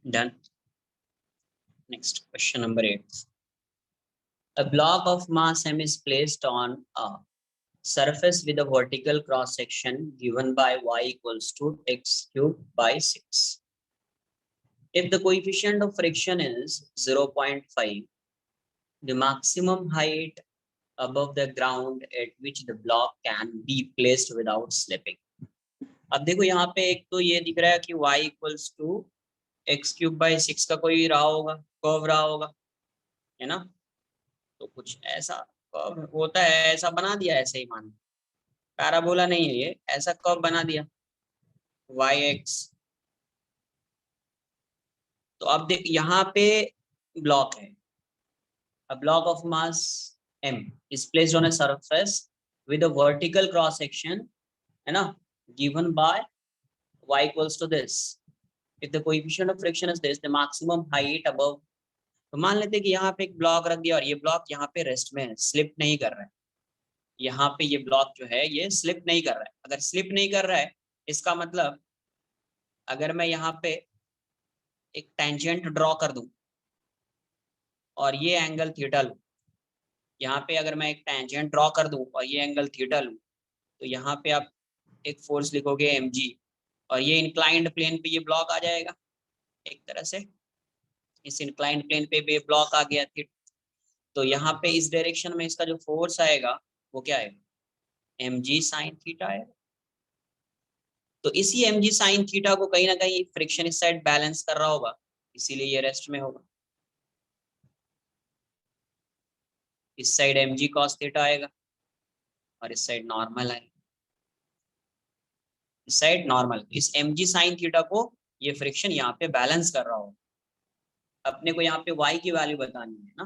Done. Next question number 8. A block of mass m is placed on a surface with a vertical cross section given by y equals to x cubed by 6. If the coefficient of friction is 0.5, the maximum height above the ground at which the block can be placed without slipping. अब देखो यहाँ पे एक तो ये दिख रहा है कि y equals to x³/6 का कोई रहा होगा, कर्व रहा होगा, है ना। तो कुछ ऐसा कर्व होता है, ऐसा बना दिया, ऐसे ही मान, पैराबोला नहीं है ये, ऐसा कर्व बना दिया yx। तो अब देख यहाँ पे ब्लॉक है, a block of mass m is placed on a surface with a vertical cross section, है ना, given by y equals to this, if the coefficient of friction is this, the maximum height above। तो मान लेते हैं कि यहाँ पे एक ब्लॉक रख दिया और ये ब्लॉक यहाँ पे रेस्ट में है, स्लिप नहीं कर रहा है। यहाँ पे ये ब्लॉक जो है ये स्लिप नहीं कर रहा है। अगर स्लिप नहीं कर रहा है इसका मतलब, अगर मैं यहाँ पे एक टेंजेंट ड्रॉ कर दूं और ये एंगल थीटा लूं, यहाँ पे अगर मैं एक टेंजेंट ड्रॉ कर दूं और ये एंगल थीटा लूं, तो यहाँ पे आप एक फोर्स लिखोगे mg, और ये इंक्लाइंड प्लेन पे ये ब्लॉक आ जाएगा एक तरह से, इस इंक्लाइंड प्लेन पे भी ब्लॉक आ गया थीटा। तो यहाँ पे इस डायरेक्शन में इसका जो फोर्स आएगा वो क्या आएगा, mg sin थीटा आएगा। तो इसी mg sin थीटा को कहीं ना कहीं फ्रिक्शन इस साइड बैलेंस कर रहा होगा, इसीलिए ये रेस्ट में होगा। इस साइड mg cos थीटा आएगा और इस साइड नॉर्मल आएगा, इस साइड नॉर्मल। इस mg sin थीटा को ये फ्रिक्शन यहाँ पे बैलेंस कर रहा होगा। अपने को यहाँ पे y की वैल्यू बतानी है ना,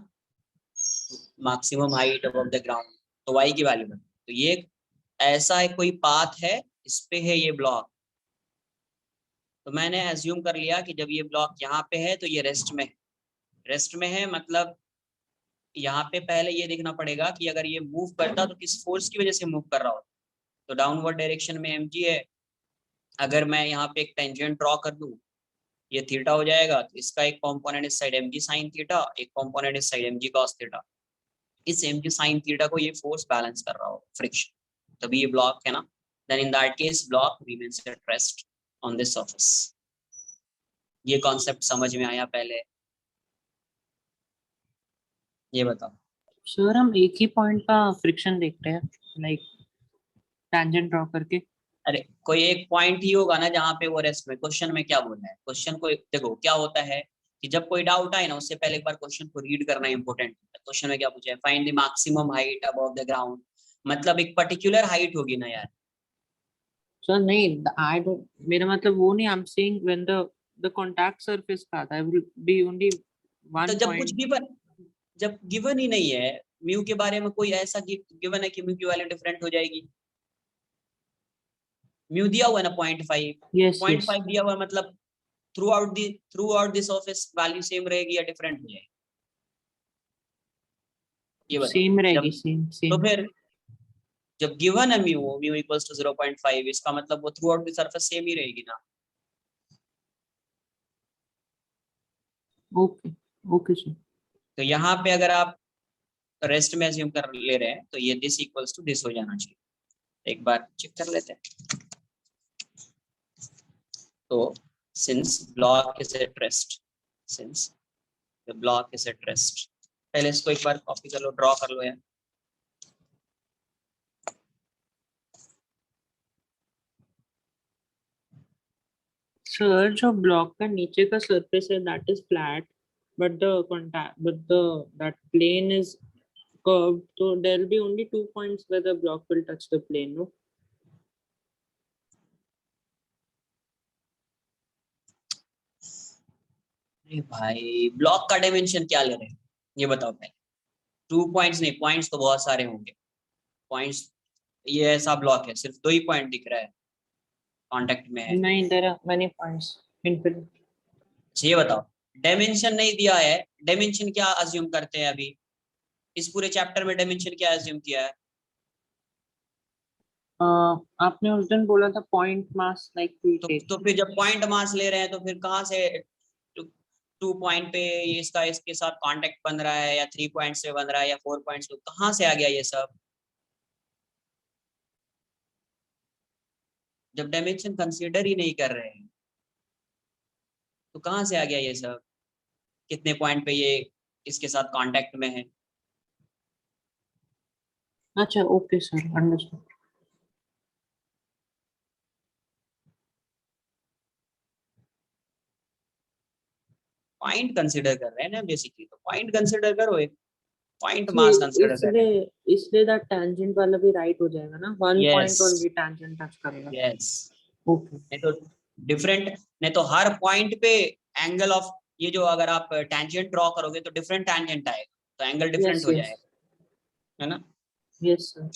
maximum height above the ground, तो y की वैल्यू बतानी। तो ये ऐसा है कोई पाथ है, इस पे है ये ब्लॉक, तो मैंने एज्यूम कर लिया कि जब ये ब्लॉक यहाँ पे है तो ये रेस्ट में है। रेस्ट में है मतलब यहाँ पे पहले ये देखना पड़ेगा कि अगर ये मूव करता तो किस फोर्स की वजह से मूव कर रहा होता। तो डाउनवर्ड डायरेक्शन में mg है, अगर मैं यहाँ पे एक टेंजेंट ड्रॉ कर दूं, ये थीटा हो जाएगा, तो इसका एक कंपोनेंट इस साइड mg sin थीटा, एक कंपोनेंट इस साइड mg cos थीटा। इस mg sin थीटा को ये फोर्स बैलेंस कर रहा होगा, फ्रिक्शन, तभी ये ब्लॉक है ना। Then in that case block remains at rest on this surface. ये कॉन्सेप्ट समझ में आया पहले, ये बताओ। सर हम एक ही पॉइंट का फ्रिक्शन देख रहे हैं, लाइक टैंजेंट ड्रॉ करके। अरे कोई एक पॉइंट ही होगा ना जहाँ पे वो रेस्ट में। क्वेश्चन में क्या बोलना है, क्वेश्चन को देखो क्या होता है कि जब कोई डाउट आए ना, उससे पहले एक बार क्वेश्चन को रीड करना इंपॉर्टेंट है। क्वेश्चन में क्या पूछा है, find the maximum height above the ground, मतलब एक पर्टिकुलर हाइट होगी ना यार। सर नहीं, आई डोंट, मेरा मतलब वो नहीं, आई am saying when the contact surface का था, विल बी ओनली तो वन जब कुछ पॉइंट। गिवन, जब गिवन ही नहीं है म्यू के बारे में, कोई ऐसा गिवन है कि म्यू की वैल्यू डिफरेंट हो जाएगी। म्यू दिया हुआ है ना 0.5, यस 0.5 दिया हुआ है, मतलब through out the surface value same रहेगी या डिफरेंट हो जाएगी, ये बताओ। सेम रहेगी, जब सेम तो सेम। फिर जब गिवन है म्यू इक्वल्स टू 0.5, इसका मतलब वो throughout the surface same ही रहेगी ना। Okay okay sir. तो यहाँ पे अगर आप रेस्ट में अज्यूम कर ले रहे हैं तो ये दिस इक्वल्स टू दिस हो जाना चाहिए। एक बार चेक कर लेते हैं। तो since block is at rest, since the block is at rest, पहले इसको एक बार कॉपी कर लो, ड्रॉ कर लो यार। सर जो ब्लॉक का नीचे का सरफेस है that is flat, but the contact but the that plane is curved, so there will be only 2 points where the block will touch the plane, no? अरे भाई ब्लॉक का डायमेंशन क्या ले रहे हैं ये बताओ पहले। 2 पॉइंट्स नहीं, पॉइंट्स तो बहुत सारे होंगे। पॉइंट्स, ये ऐसा ब्लॉक है सिर्फ 2 ही पॉइंट दिख रहा है कांटेक्ट में है। नहीं, there are many points, infinite. अच्छा ये बताओ, डायमेंशन नहीं दिया है, डायमेंशन क्या अज्यूम करते हैं अभी इस पूरे चैप्टर में, डायमेंशन क्या अज्यूम किया है। आपने उस दिन बोला था point mass like we take. तो फिर जब पॉइंट मास ले रहे हैं तो फिर कहाँ से 2 पॉइंट पे ये इसका इसके साथ कांटेक्ट बन रहा है, या 3 पॉइंट से बन रहा है, या 4 पॉइंट से, कहाँ से आ गया ये सब। जब डायमेंशन कंसीडर ही नहीं कर रहे हैं तो कहाँ से आ गया ये सब, कितने पॉइंट पे ये इसके साथ कांटेक्ट में है। अच्छा okay sir, understood. Point consider कर रहे हैं ना बेसिकली, तो पॉइंट कंसिडर करो, एक पॉइंट मास कंसिडर कर रहे हैं। इसलिए दैट टेंजेंट वाला भी राइट हो जाएगा ना, one yes point only tangent touch करेगा। यस, ओके नहीं तो डिफरेंट, नहीं तो हर पॉइंट पे एंगल ऑफ, ये जो अगर आप टेंजेंट ड्रॉ करोगे तो डिफरेंट टेंजेंट आएगा, तो एंगल डिफरेंट यस हो यस जाएगा, है ना। Yes sir.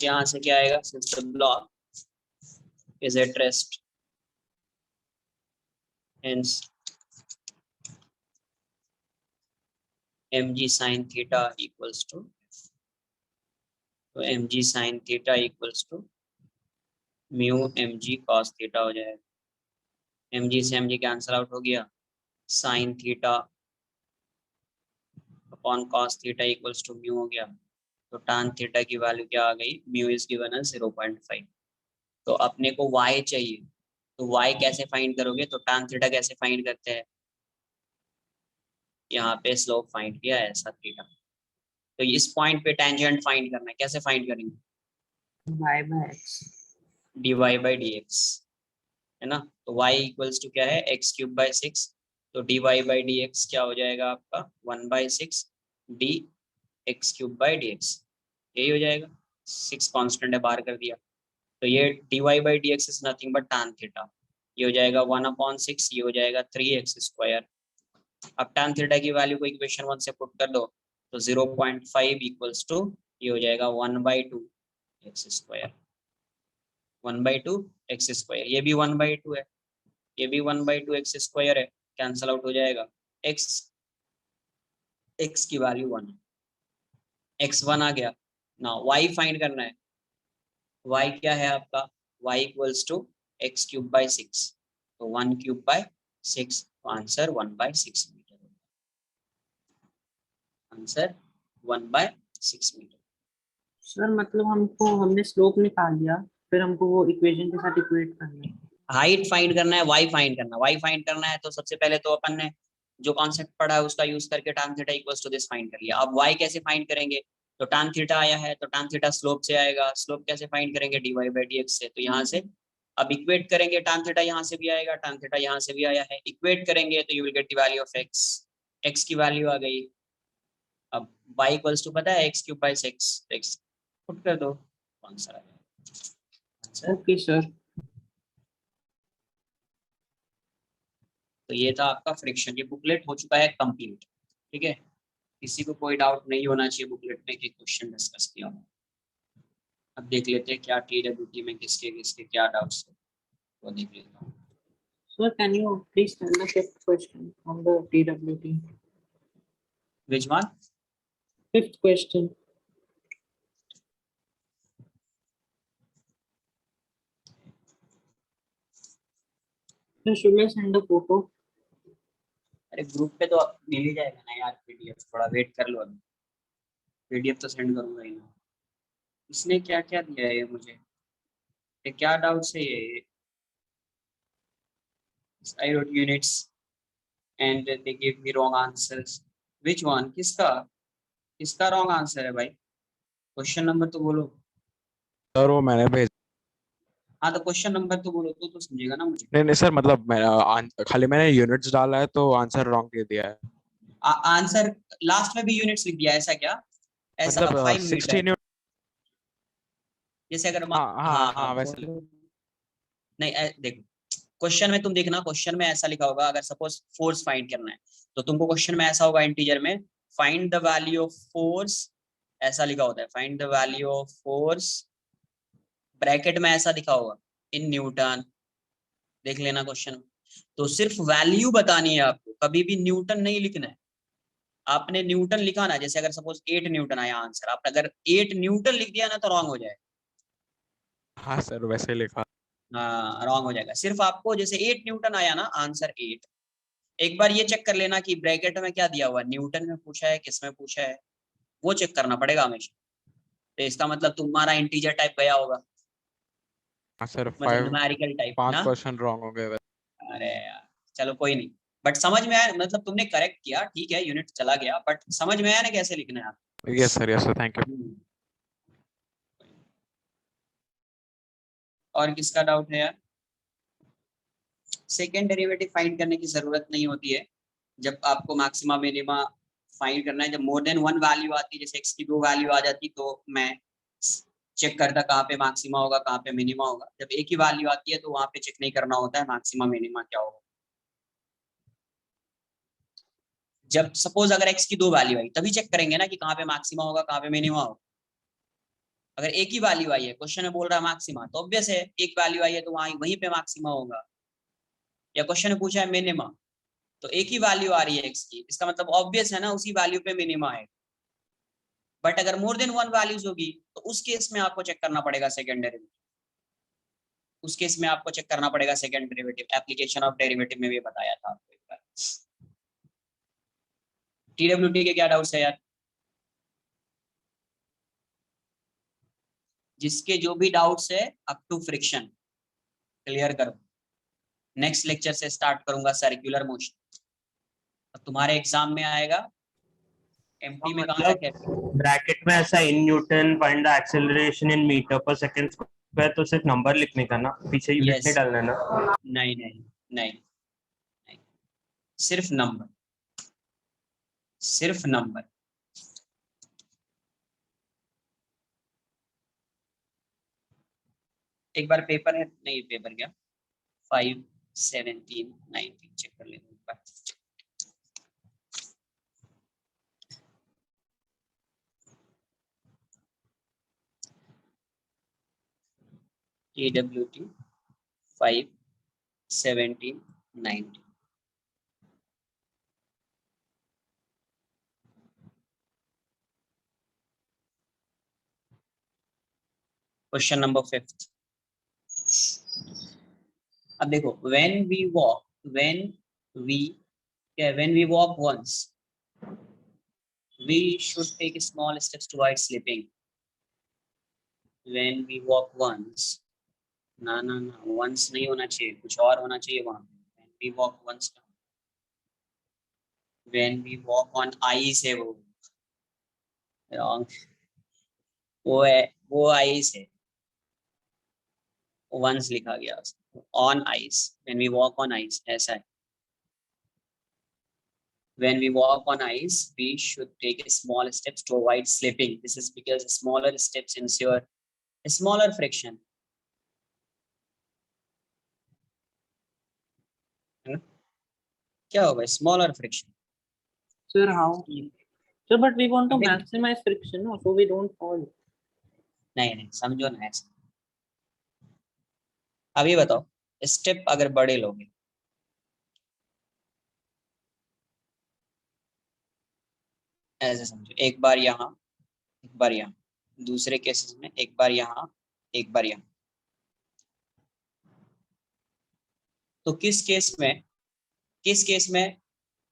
यहाँ से क्या आएगा, since the block is at rest, hence mg sin theta equals to, तो mg sin theta equals to mu mg cos theta हो जाएगा, mg से mg कैंसल आउट हो गया, sin theta upon cos theta equals to mu हो गया, तो tan theta की वैल्यू क्या आ गई, mu is given as 0.5। तो अपने को y चाहिए, तो y कैसे फाइंड करोगे, तो tan theta कैसे फाइंड करते हैं, यहाँ पे स्लोप फाइंड किया है ऐसा थीटा, तो इस पॉइंट पे टेंजेंट फाइंड करना है, कैसे फाइंड करेंगे, y by x। dy by dx, है ना। तो y इक्वल्स टू क्या है, एक्स क्यूब बाई 6, तो dy बाई dx क्या हो जाएगा आपका 1/6 D x cube by dx, यही हो जाएगा, 6 कांस्टेंट है बाहर कर दिया, तो ये dy by dx is nothing but tan theta, ये हो जाएगा 1/6, ये हो जाएगा 3x स्क्वायर। अब tan थीटा की वैल्यू को इक्वेशन 1 से पुट कर दो, तो 0.5 इक्वल्स टू, ये हो जाएगा 1/2 एक्स स्क्वायर, 1/2 एक्स स्क्वायर, ये भी 1/2 है, ये भी 1/2 एक्स स्क्वायर है, कैंसल आउट हो जाएगा, x x की वैल्यू 1, x1 आ गया ना, y फाइंड करना है, y क्या है आपका, y equals to x cube by 6, तो 1 क्यूब बाई 6, तो answer 1/6 metre, answer 1/6 metre. Sir मतलब हमने स्लोप निकाल लिया, फिर हमको वो इक्वेशन के साथ इक्वेट करना है। हाइट फाइंड करना है, y फाइंड करना है, y फाइंड करना है, तो सबसे पहले तो अपन ने जो कॉन्सेप्ट पढ़ा है उसका यूज करके tan theta equals to this find कर लिया। अब y कैसे फाइंड करेंगे, तो tan थीटा आया है, तो tan थीटा स्लोप से आएगा, स्लोप कैसे फाइंड करेंगे, dy बाई dx से, तो यहाँ से अब इक्वेट करेंगे, tan थीटा यहाँ से भी आएगा, tan थीटा यहाँ से भी आया है, इक्वेट करेंगे तो you will get the value of x, x की वैल्यू आ गई। अब y इक्वल्स टू पता है x cube by 6, x put कर दो, आंसर आ गया, आंसर। Okay sir. तो ये था आपका फ्रिक्शन, ये बुकलेट हो चुका है कंप्लीट, ठीक है, किसी को कोई डाउट नहीं होना चाहिए बुकलेट में कि क्वेश्चन डिस्कस किया हो। अब देख लेते हैं क्या TWT में किसके किसके क्या डाउट्स है, वो देख लेता हूँ। Sir can you please tell the fifth question on the TWT? Which one? Fifth question. Sir should I send the photo? अरे ग्रुप पे तो मिल ही जाएगा ना यार PDF, थोड़ा वेट कर लो, अभी PDF तो सेंड करूंगा ही ना। इसने क्या क्या दिया है ये मुझे, ये क्या डाउट्स है ये, I wrote units and they gave me wrong answers, which one, किसका किसका रॉन्ग आंसर है भाई, क्वेश्चन नंबर तो बोलो। सर वो मैंने भेज हाँ तो क्वेश्चन नंबर तो बोलो तो समझेगा ना मुझे। नहीं नहीं सर, मतलब मैं खाली मैंने यूनिट्स डाला है तो आंसर रॉन्ग दे दिया है। आंसर लास्ट में भी यूनिट्स लिख दिया, ऐसा क्या? ऐसा मतलब 5 मीटर 16 यूनिट। जैसे अगर हाँ हाँ हाँ हाँ वैसे बोलो। नहीं देखो, क्वेश्चन में तुम देखना, क्वेश्चन में ऐसा लिखा होगा, अगर सपोज फोर्स फाइंड करना है तो तुमको क्वेश्चन में ऐसा होगा इंटीजर में, find the value of force, ऐसा लिखा होता है, find the value of force, bracket में ऐसा लिखा होगा इन न्यूटन, देख लेना क्वेश्चन में। तो सिर्फ वैल्यू बतानी है आपको, कभी भी न्यूटन नहीं लिखना है। आपने न्यूटन लिखा ना, जैसे अगर सपोज 8 न्यूटन आया आंसर, आप अगर 8 न्यूटन लिख दिया ना तो रॉन्ग हो जाएगा। हाँ सर वैसे लिखा। हाँ रॉन्ग हो जाएगा। सिर्फ आपको जैसे 8 न्यूटन आया ना आंसर 8, एक बार ये चेक कर लेना कि ब्रैकेट में क्या दिया हुआ है, न्यूटन में पूछा है किस में पूछा है, वो चेक करना पड़ेगा हमेशा। तो इसका मतलब तुम्हारा इंटीजर टाइप गया होगा, हाँ सर मतलब 5 न्यूमेरिकल टाइप ना। 5% रॉन्ग हो गए वैसे। अरे यार चलो कोई नहीं, बट समझ में आया, मतलब तुमने करेक्ट किया, ठीक है यूनिट चला गया, बट समझ में आया ना कैसे लिखना है आप। Yes sir thank you. और किसका डाउट है यार? सेकेंड डेरिवेटिव फाइंड करने की जरूरत नहीं होती है जब आपको मैक्सिमा मिनिमा फाइंड करना है। जब मोर देन वन वैल्यू आती है, जैसे x की 2 वैल्यू आ जाती तो मैं चेक करता कहाँ पे मैक्सिमा होगा कहाँ पे मिनिमा होगा। जब एक ही वैल्यू आती है तो वहां पे चेक नहीं करना होता है मैक्सिमा मिनिमा क्या होगा। जब सपोज अगर x की 2 वैल्यू आई तभी चेक करेंगे ना कि कहाँ पे मैक्सिमा होगा कहाँ पे मिनिमा होगा। अगर एक ही वैल्यू आई है, क्वेश्चन में बोल रहा है मैक्सिमा, तो ऑब्वियस है एक वैल्यू आई है तो वहीं पे मैक्सिमा होगा। या क्वेश्चन में पूछा है मिनिमा, तो एक ही वैल्यू आ रही है x की, इसका मतलब ऑब्वियस है ना उसी वैल्यू पे मिनिमा है। बट अगर मोर देन वन वैल्यूज होगी तो उस केस में आपको चेक करना पड़ेगा सेकंड डेरिवेटिव, उस केस में आपको चेक करना पड़ेगा second derivative. Application of derivative में भी बताया था आपको एक बार। टीडब्ल्यूटी के क्या डाउट्स है यार? जिसके जो भी डाउट्स है अप टू फ्रिक्शन क्लियर करो। नेक्स्ट लेक्चर से स्टार्ट करूंगा सर्कुलर मोशन। अब तुम्हारे एग्जाम में आएगा एमटी में कहां तक है? मतलब ब्रैकेट में ऐसा in newton find the acceleration in meter per second square, तो सिर्फ नंबर लिखने का ना, पीछे यूनिट नहीं यस, डालना ना। नहीं नहीं नहीं नहीं, सिर्फ नंबर, सिर्फ नंबर। एक बार पेपर है, नहीं पेपर क्या, 5, 17, 19 चेक कर लेते हैं। TWT 5, 17, 19। Question number 5। अब देखो when we walk, when we walk once, we should take small steps to avoid slipping. When we walk once, ना ना ना, once नहीं होना चाहिए, कुछ और होना चाहिए वहां पे। When we walk once, when we walk on ice है वो wrong, वो है, वो ice है, once लिखा गया on ice, when we walk on ice ऐसा है। When we walk on ice, we should take small steps to avoid slipping. This is because smaller steps ensure a smaller friction. क्या होगा smaller friction? Sir, how? Sir, but we want to अभी maximize friction, no? So we don't fall. नहीं नहीं समझो ना ऐसे। अभी बताओ स्टेप अगर बड़े लोगे, ऐसे समझो, एक बार यहाँ एक बार यहाँ, दूसरे केसेस में एक बार यहाँ एक बार यहाँ, तो किस केस में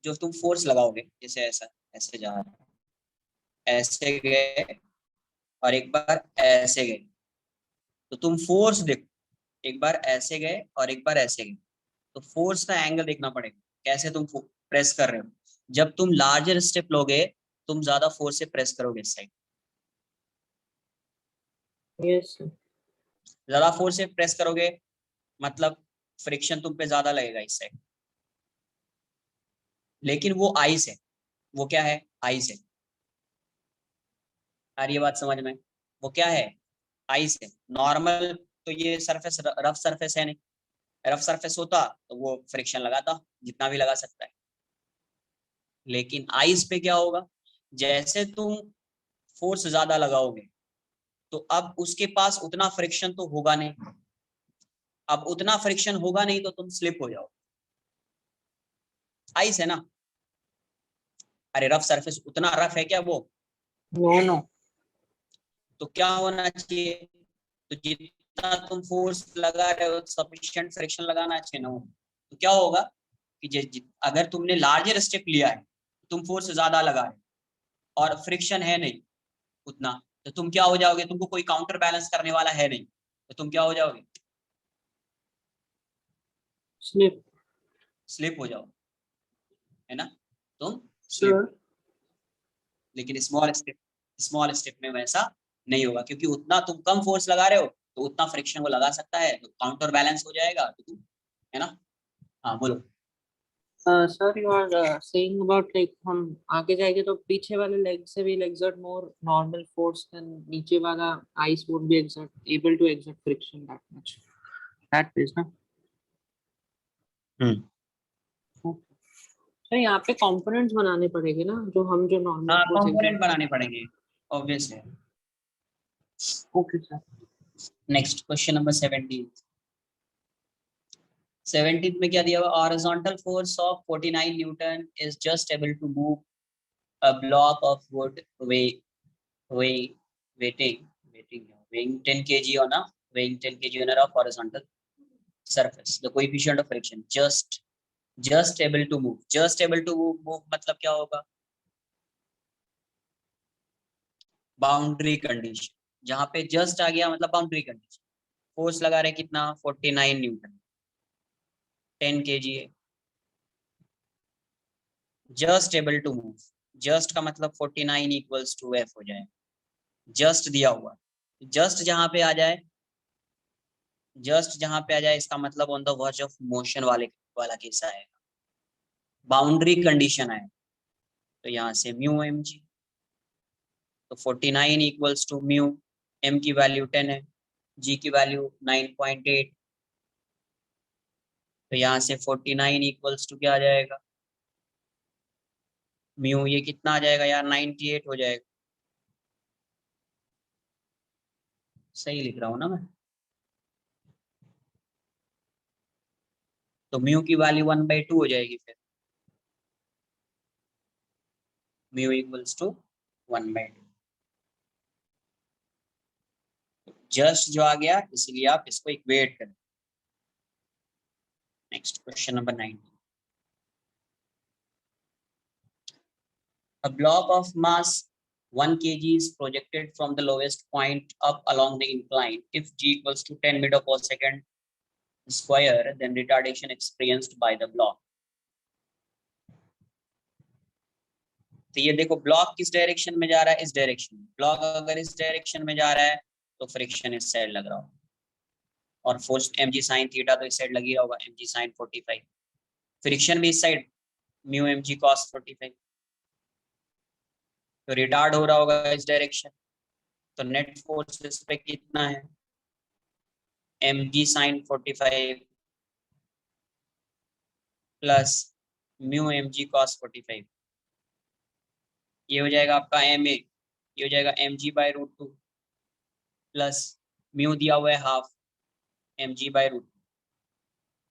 जो तुम फोर्स लगाओगे, जैसे ऐसा ऐसे जा रहा है, ऐसे गए और एक बार ऐसे गए, तो तुम फोर्स देखो, एक बार ऐसे गए और एक बार ऐसे गए, तो फोर्स का एंगल देखना पड़ेगा कैसे तुम प्रेस कर रहे हो। जब तुम लार्जर स्टेप लोगे तुम ज्यादा फोर्स से प्रेस करोगे इस साइड। Yes, sir. ज्यादा फोर्स से प्रेस करोगे मतलब फ्रिक्शन तुम पे ज्यादा लगेगा इस साइड, लेकिन वो आइस है, वो क्या है, आइस है। आ रही है बात समझ में? वो क्या है, आइस है। नॉर्मल तो ये सरफेस रफ सरफेस है नहीं, रफ सरफेस होता तो वो फ्रिक्शन लगाता जितना भी लगा सकता है, लेकिन आइस पे क्या होगा, जैसे तुम फोर्स ज्यादा लगाओगे तो अब उसके पास उतना फ्रिक्शन तो होगा नहीं, अब उतना फ्रिक्शन होगा नहीं तो तुम स्लिप हो जाओ, आइस है ना। अरे रफ सरफेस उतना रफ है क्या वो, नो नो। तो क्या होना चाहिए, तो जितना तुम फोर्स लगा रहे हो सफिशिएंट फ्रिक्शन लगाना चाहिए ना वो। तो क्या होगा कि अगर तुमने लार्जर स्टेप लिया है, तुम फोर्स ज्यादा लगा रहे हो और फ्रिक्शन है नहीं उतना, तो तुम क्या हो जाओगे, तुमको कोई काउंटर बैलेंस करने वाला है नहीं, तो तुम क्या हो जाओगे, स्लिप। स्लिप हो जाओ, है ना, तुम स्लिप। सर। लेकिन स्मॉल स्टेप में वैसा नहीं होगा, क्योंकि उतना तुम कम फोर्स लगा रहे हो तो उतना फ्रिक्शन वो लगा सकता है, तो काउंटर बैलेंस हो जाएगा, तो तुम, है ना। हाँ बोलो। Sir you are saying about like हम आगे जाएंगे तो पीछे वाले लेग से भी exert मोर नॉर्मल फोर्स देन नीचे वाला ice would be exert able to exert friction that much that is ना। हम्म। सर यहाँ पे कंपोनेंट्स बनाने पड़ेंगे ना, जो हम जो नॉर्मल हाँ फोर्स कंपोनेंट exert। बनाने पड़ेंगे, ऑब्वियस है। Okay sir. Next question number 17। 17 में क्या दिया हुआ, horizontal force of 49 newton is just able to move a block of wood weigh, weighting weighing 10 kg on a weighing 10 kg on a rough horizontal surface. The coefficient of friction just able to move, just able to move मतलब क्या होगा, boundary condition, जहां पे just आ गया मतलब boundary condition. Force लगा रहे कितना, 49 न्यूटन, 10 kg है, just able to move, just का मतलब 49 इक्वल्स टू एफ हो जाए, जस्ट दिया हुआ, जस्ट जहां पे आ जाए, जस्ट जहां पे आ जाए इसका मतलब on the verge of motion वाला केस आएगा, बाउंड्री कंडीशन आए, तो यहाँ से म्यू एम जी, तो 49 इक्वल्स टू म्यू, एम की वैल्यू 10 है, जी की वैल्यू 9.8, तो यहाँ से 49 इक्वल्स टू क्या आ जाएगा, म्यू ये कितना आ जाएगा यार, 98 हो जाएगा, सही लिख रहा हूँ ना मैं, तो म्यू की वैल्यू 1/2 हो जाएगी, फिर म्यू इक्वल्स टू 1/2, जस्ट जो आ गया इसलिए आप इसको इक्वेट करें। Next question number 19। A block of mass 1 kg is projected from the lowest point up along the incline. If g equals to 10 meter per second square, then retardation experienced by the block. तो ये देखो block किस direction में जा रहा है, इस direction में। ब्लॉक अगर इस डायरेक्शन में जा रहा है तो फ्रिक्शन इस साइड लग रहा होगा, और फोर्स mg sin थीटा तो इस साइड लगी रहा होगा, mg sin 45, फ्रिक्शन भी इस साइड, म्यू mg cos 45, तो रिटार्ड हो रहा होगा इस डायरेक्शन, तो नेट फोर्स इस पे कितना है, mg sin 45 plus mu mg cos 45, ये हो जाएगा आपका ma, ये हो जाएगा mg/√2 प्लस म्यू दिया हुआ है half, mg/√2,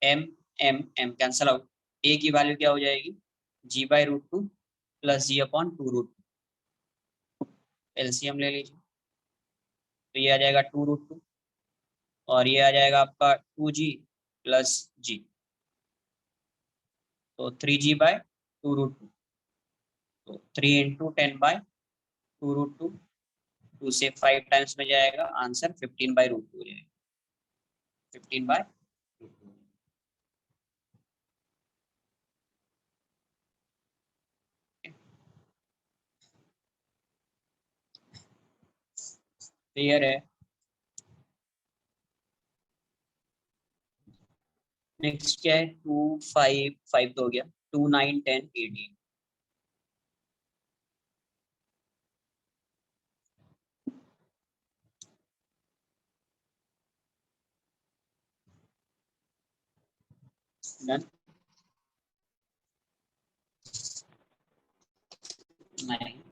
m m cancel out, a की वैल्यू क्या हो जाएगी, g/√2 प्लस g/2√2, एलसीएम ले लीजिए, तो ये आ जाएगा 2√2 और ये आ जाएगा आपका 2g प्लस g, तो 3g/2√2, तो 3 इंटू 10/2√2, 2 से 5 टाइम्स में जाएगा, आंसर 15/√2 हो जाएगा, 15/√2। क्लियर है? नेक्स्ट क्या है 2 5 5 तो हो गया 2 9 10 18 डन 9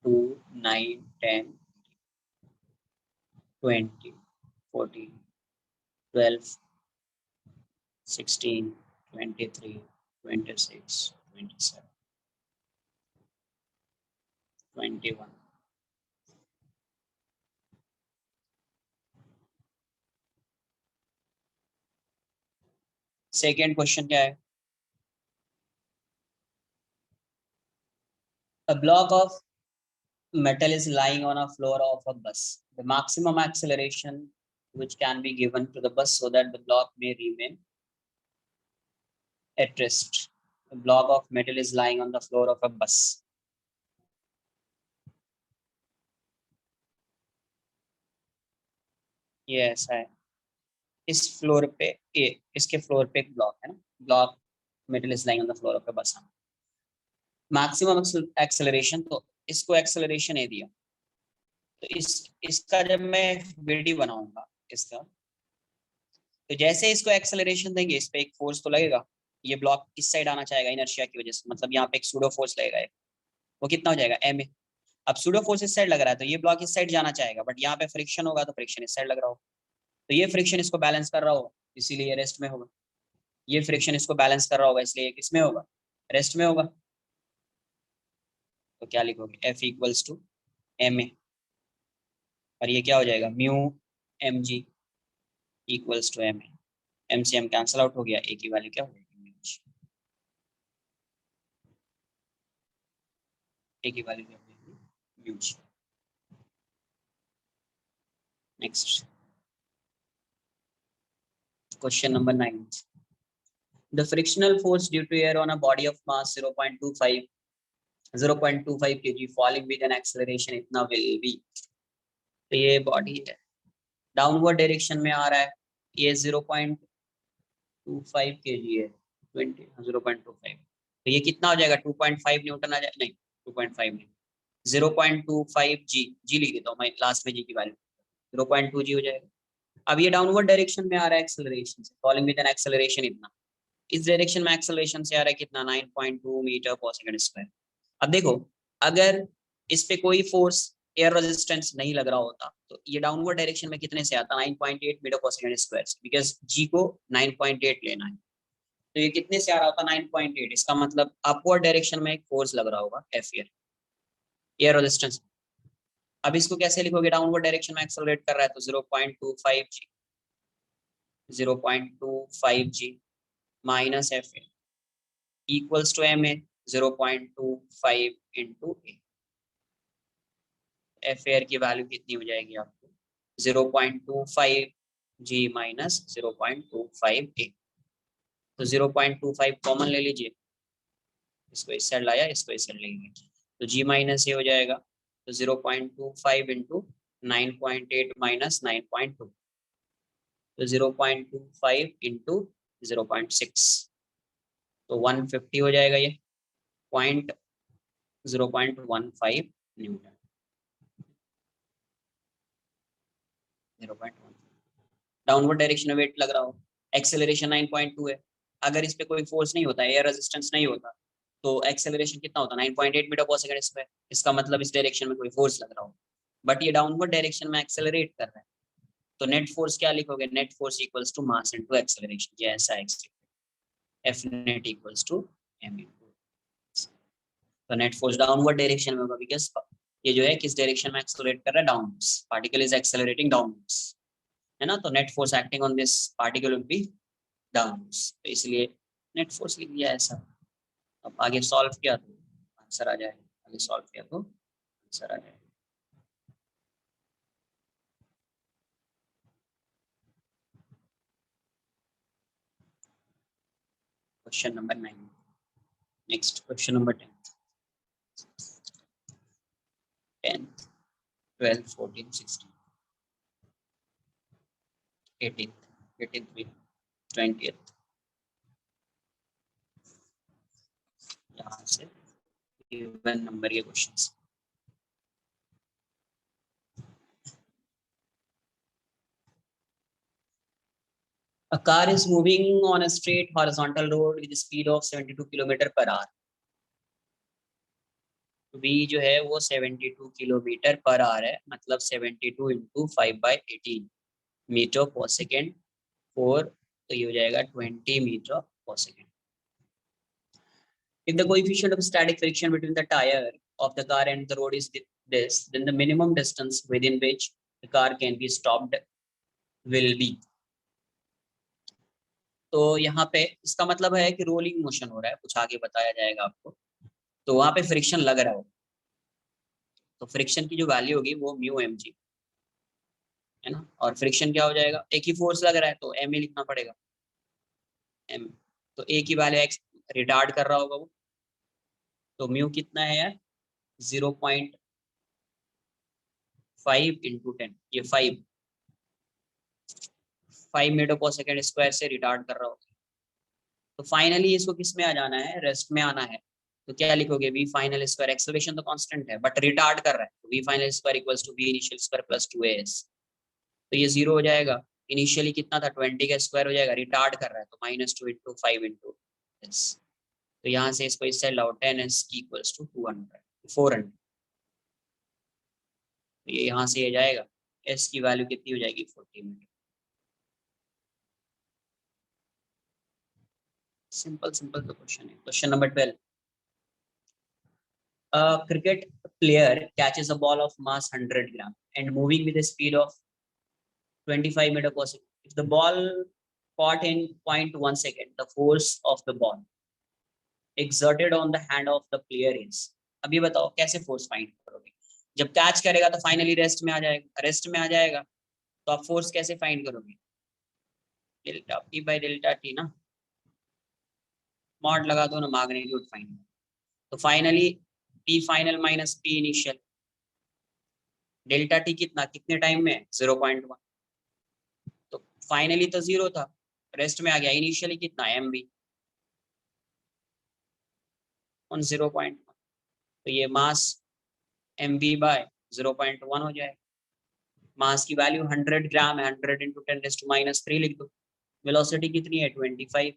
2 9 10 20 14 12 16 23 26 27 21 सेकेंड क्वेश्चन क्या है a block of metal is lying on a floor of a bus. The maximum acceleration which can be given to the bus so that the block may remain at rest. A block of metal is lying on the floor of a bus. ये ऐसा है इस floor पे इसके floor पे एक block है ना block metal is lying on the floor of a bus. Maximum acceleration तो इसको एक्सेलरेशन ए दिया तो इसका जब मैं वीडी बनाऊंगा इसका तो जैसे इसको एक्सेलरेशन देंगे इस पे एक फोर्स तो लगेगा ये ब्लॉक किस साइड आना चाहेगा इनर्शिया की वजह से मतलब यहाँ पे एक सूडो फोर्स लगेगा वो कितना हो जाएगा एम ए अब सूडो फोर्स इस साइड लग रहा है तो ये ब्लॉक इस साइड जाना चाहेगा बट यहाँ पे फ्रिक्शन होगा तो फ्रिक्शन इस साइड लग रहा होगा तो ये फ्रिक्शन इसको बैलेंस कर रहा होगा इसीलिए ये रेस्ट में होगा ये फ्रिक्शन इसको बैलेंस कर रहा होगा इसलिए किसमें होगा रेस्ट में होगा तो क्या लिखोगे f equals to m a और ये क्या हो जाएगा mu m g equals to m a m से एम कैंसिल आउट हो गया ए की वैल्यू क्या हो जाएगी म्यू जी ए की वैल्यू क्या हो जाएगी mu g next question number 9 the frictional force due to air on a body of mass 0.25 kg falling with an acceleration इतना will be तो ये बॉडी है डाउनवर्ड डायरेक्शन में आ रहा है ये 0.25 kg है 0.25 तो ये कितना हो जाएगा 2.5 न्यूटन आ जाएगा नहीं 2.5 नहीं 0.25 जी लिख देता हूँ मैं लास्ट में जी की वैल्यू 0.2 जी हो जाएगा अब ये डाउनवर्ड डायरेक्शन में आ रहा है एक्सेलरेशन से फॉलिंग विद एन एक्सेलरेशन इतना इस डायरेक्शन में एक्सेलरेशन से आ रहा है कितना 9.2 मीटर पर सेकंड स्क्वायर अब देखो अगर इस पे कोई फोर्स एयर रेजिस्टेंस नहीं लग रहा होता तो ये डाउनवर्ड डायरेक्शन में कितने से आता 9.8 metre per second square because जी को 9.8 लेना है तो ये कितने से आ रहा होता 9.8 इसका मतलब अपवर्ड डायरेक्शन में एक फोर्स लग रहा होगा एफ एयर रेजिस्टेंस अब इसको कैसे लिखोगे डाउनवर्ड डायरेक्शन में एक्सेलरेट कर रहा है तो 0.25 g 0.25 g minus f a equals to m a 0.25 into a f air की वैल्यू कितनी हो जाएगी आपको 0.25 जी माइनस 0.25 ए तो 0.25 कॉमन ले लीजिए इसको इस साइड लाया इसको इस साइड लेंगे तो जी माइनस ए हो जाएगा तो 0.25 इंटू 9.8 माइनस 9.2 तो 0.25 इंटू 0.6 तो 150 हो जाएगा ये 0.15 न्यूटन 0.1 डाउनवर्ड डायरेक्शन में वेट लग रहा हो एक्सेलरेशन 9.2 है अगर इस पे कोई फोर्स नहीं होता एयर रेजिस्टेंस नहीं होता तो एक्सेलरेशन कितना होता 9.8 मीटर पर सेकंड स्क्वायर इसका मतलब इस डायरेक्शन में कोई फोर्स लग रहा हो बट ये डाउनवर्ड डायरेक्शन में एक्सेलरेट कर रहा है तो नेट फोर्स क्या लिखोगे net force equals to mass into acceleration ये ऐसा है f net equals to m तो नेट फोर्स डाउनवर्ड डायरेक्शन में होगा बिकॉज ये जो है किस डायरेक्शन में एक्सेलरेट कर रहा है downwards particle is accelerating downwards है ना तो net force acting on this particle will be downwards तो इसलिए नेट फोर्स लिख दिया ऐसा अब आगे सॉल्व किया तो आंसर आ जाएगा आगे सॉल्व किया तो आंसर आ जाएगा question number 9 next question number 10 12 14 16 18th 18th week 20th, यहाँ से इवन नंबर के questions. A car is moving on a straight horizontal road with a speed of 72 kilometre per hour. v जो है वो 72 kilometre per hour है, मतलब 72 into 5/18 metre पर second 4, तो ये हो जाएगा 20 मीटर पर second. If the coefficient of static friction between the tire of the car and the road is this, then the minimum distance within which the car can be stopped will be। तो यहाँ पे इसका मतलब है कि rolling motion हो रहा है, कुछ आगे बताया जाएगा आपको। तो वहां पे फ्रिक्शन लग रहा हो, तो फ्रिक्शन की जो वैल्यू होगी वो म्यू एम जी है ना, और फ्रिक्शन क्या हो जाएगा, एक ही फोर्स लग रहा है तो एम ही लिखना पड़ेगा, एम। तो ए की वैल्यू एक्स रिटार्ड कर रहा होगा वो, तो म्यू कितना है यार 0.5 इंटू 10, ये 5 मीटर पर सेकेंड स्क्वायर से रिटार्ड कर रहा होगा। तो फाइनली इसको किस में आ जाना है, रेस्ट में आना है। तो क्या लिखोगे, वी फाइनल स्क्वायर, एक्सेलरेशन तो कांस्टेंट है बट रिटार्ड कर रहा है, तो v final square equals to v initial square plus 2as। तो ये 0 हो जाएगा, इनिशियली कितना था 20 का स्क्वायर हो जाएगा, रिटार्ड कर रहा है तो -2 इंटू 5 इंटू एस। तो यहाँ से इसको इस साइड लाओ, 10s इक्वल्स टू 400। तो ये यहाँ से ये जाएगा, s की वैल्यू कितनी हो जाएगी 40 मीटर। सिंपल सिंपल तो क्वेश्चन है। Question number 12, a cricket player catches a ball of mass 100 gram and moving with a speed of 25 meter per second. If the ball caught in 0.1 second, the force of the ball exerted on the hand of the player is। अभी बताओ कैसे force find करोगे, जब catch करेगा तो finally rest में आ जाएगा, rest में आ जाएगा तो आप फोर्स कैसे फाइंड करोगे, delta P by delta T ना, मॉड लगा दो ना, मैग्नीट्यूड फाइंड। तो finally P final minus P initial, delta T कितना, कितने टाइम में 0.1, तो फाइनली तो 0 था, रेस्ट में आ गया, इनिशियली कितना एम बी ऑन 0.1, तो ये मास एम बी बाय 0.1 हो जाए। मास की वैल्यू 100 ग्राम है, 100 इंटू 10⁻³ लिख दो। वेलोसिटी कितनी है 25,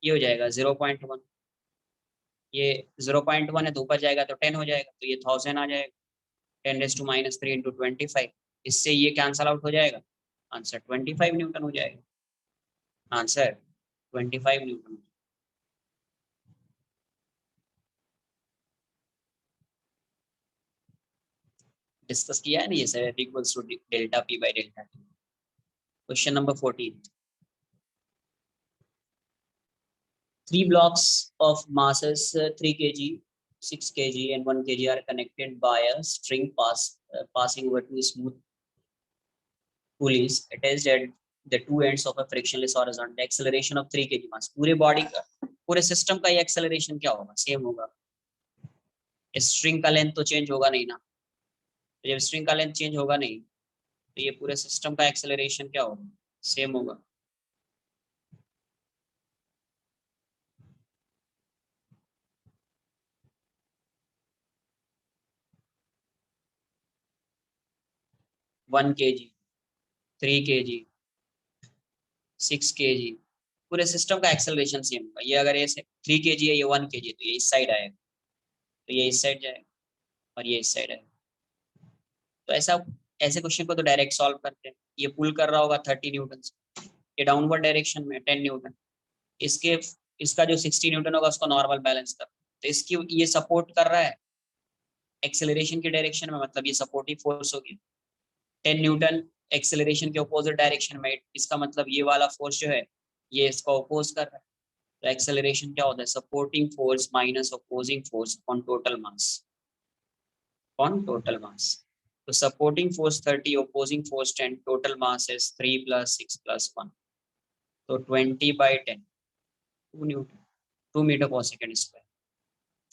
ये हो जाएगा 0.1, ये 0.1 है तो ऊपर जाएगा तो 10 हो जाएगा, तो ये 1000 आ जाएगा, 10⁻³ इंटू 25, इससे ये कैंसल आउट हो जाएगा, आंसर 25 न्यूटन हो जाएगा, आंसर 25 न्यूटन। डिस्कस किया है ना ये sir, equals to delta P by delta T. Question number 14, 3 blocks of masses 3 kg, 6 kg and 1 kg are connected by a string passing over two smooth pulleys attached at the two ends of a frictionless horizontal. The acceleration of 3 kg mass, पूरे body का, पूरे system का ये acceleration क्या होगा, same होगा। String का length तो चेंज होगा नहीं ना, तो जब स्ट्रिंग का लेंथ चेंज होगा नहीं तो ये पूरे सिस्टम का एक्सेलरेशन क्या होगा, सेम होगा। वन kg, 3 kg, 6 kg, पूरे सिस्टम का एक्सेलरेशन सेम होगा। ये अगर ये 3 kg है, ये 1 kg, तो ये इस साइड आएगा, तो ये इस साइड जाएगा और ये इस साइड आएगा। तो ऐसे क्वेश्चन को तो डायरेक्ट सॉल्व करते हैं। ये पुल कर रहा होगा 30 न्यूटन, ये डाउनवर्ड डायरेक्शन में 10 न्यूटन, इसके इसका जो 60 न्यूटन होगा उसको नॉर्मल बैलेंस कर, तो इसकी ये सपोर्ट कर रहा है एक्सेलरेशन की डायरेक्शन में, मतलब ये सपोर्टिव फोर्स होगी। 10 न्यूटन एक्सेलरेशन के अपोजिट डायरेक्शन में, इसका मतलब ये वाला फोर्स जो है ये इसको अपोज कर रहा है, तो एक्सेलरेशन क्या होता है, supporting force minus opposing force on total mass, on total mass. तो supporting force 30, opposing force 10, total mass is 3 + 6 + 1, तो 20/10, 2 न्यूटन, 2 मीटर पर सेकेंड स्क्वायर,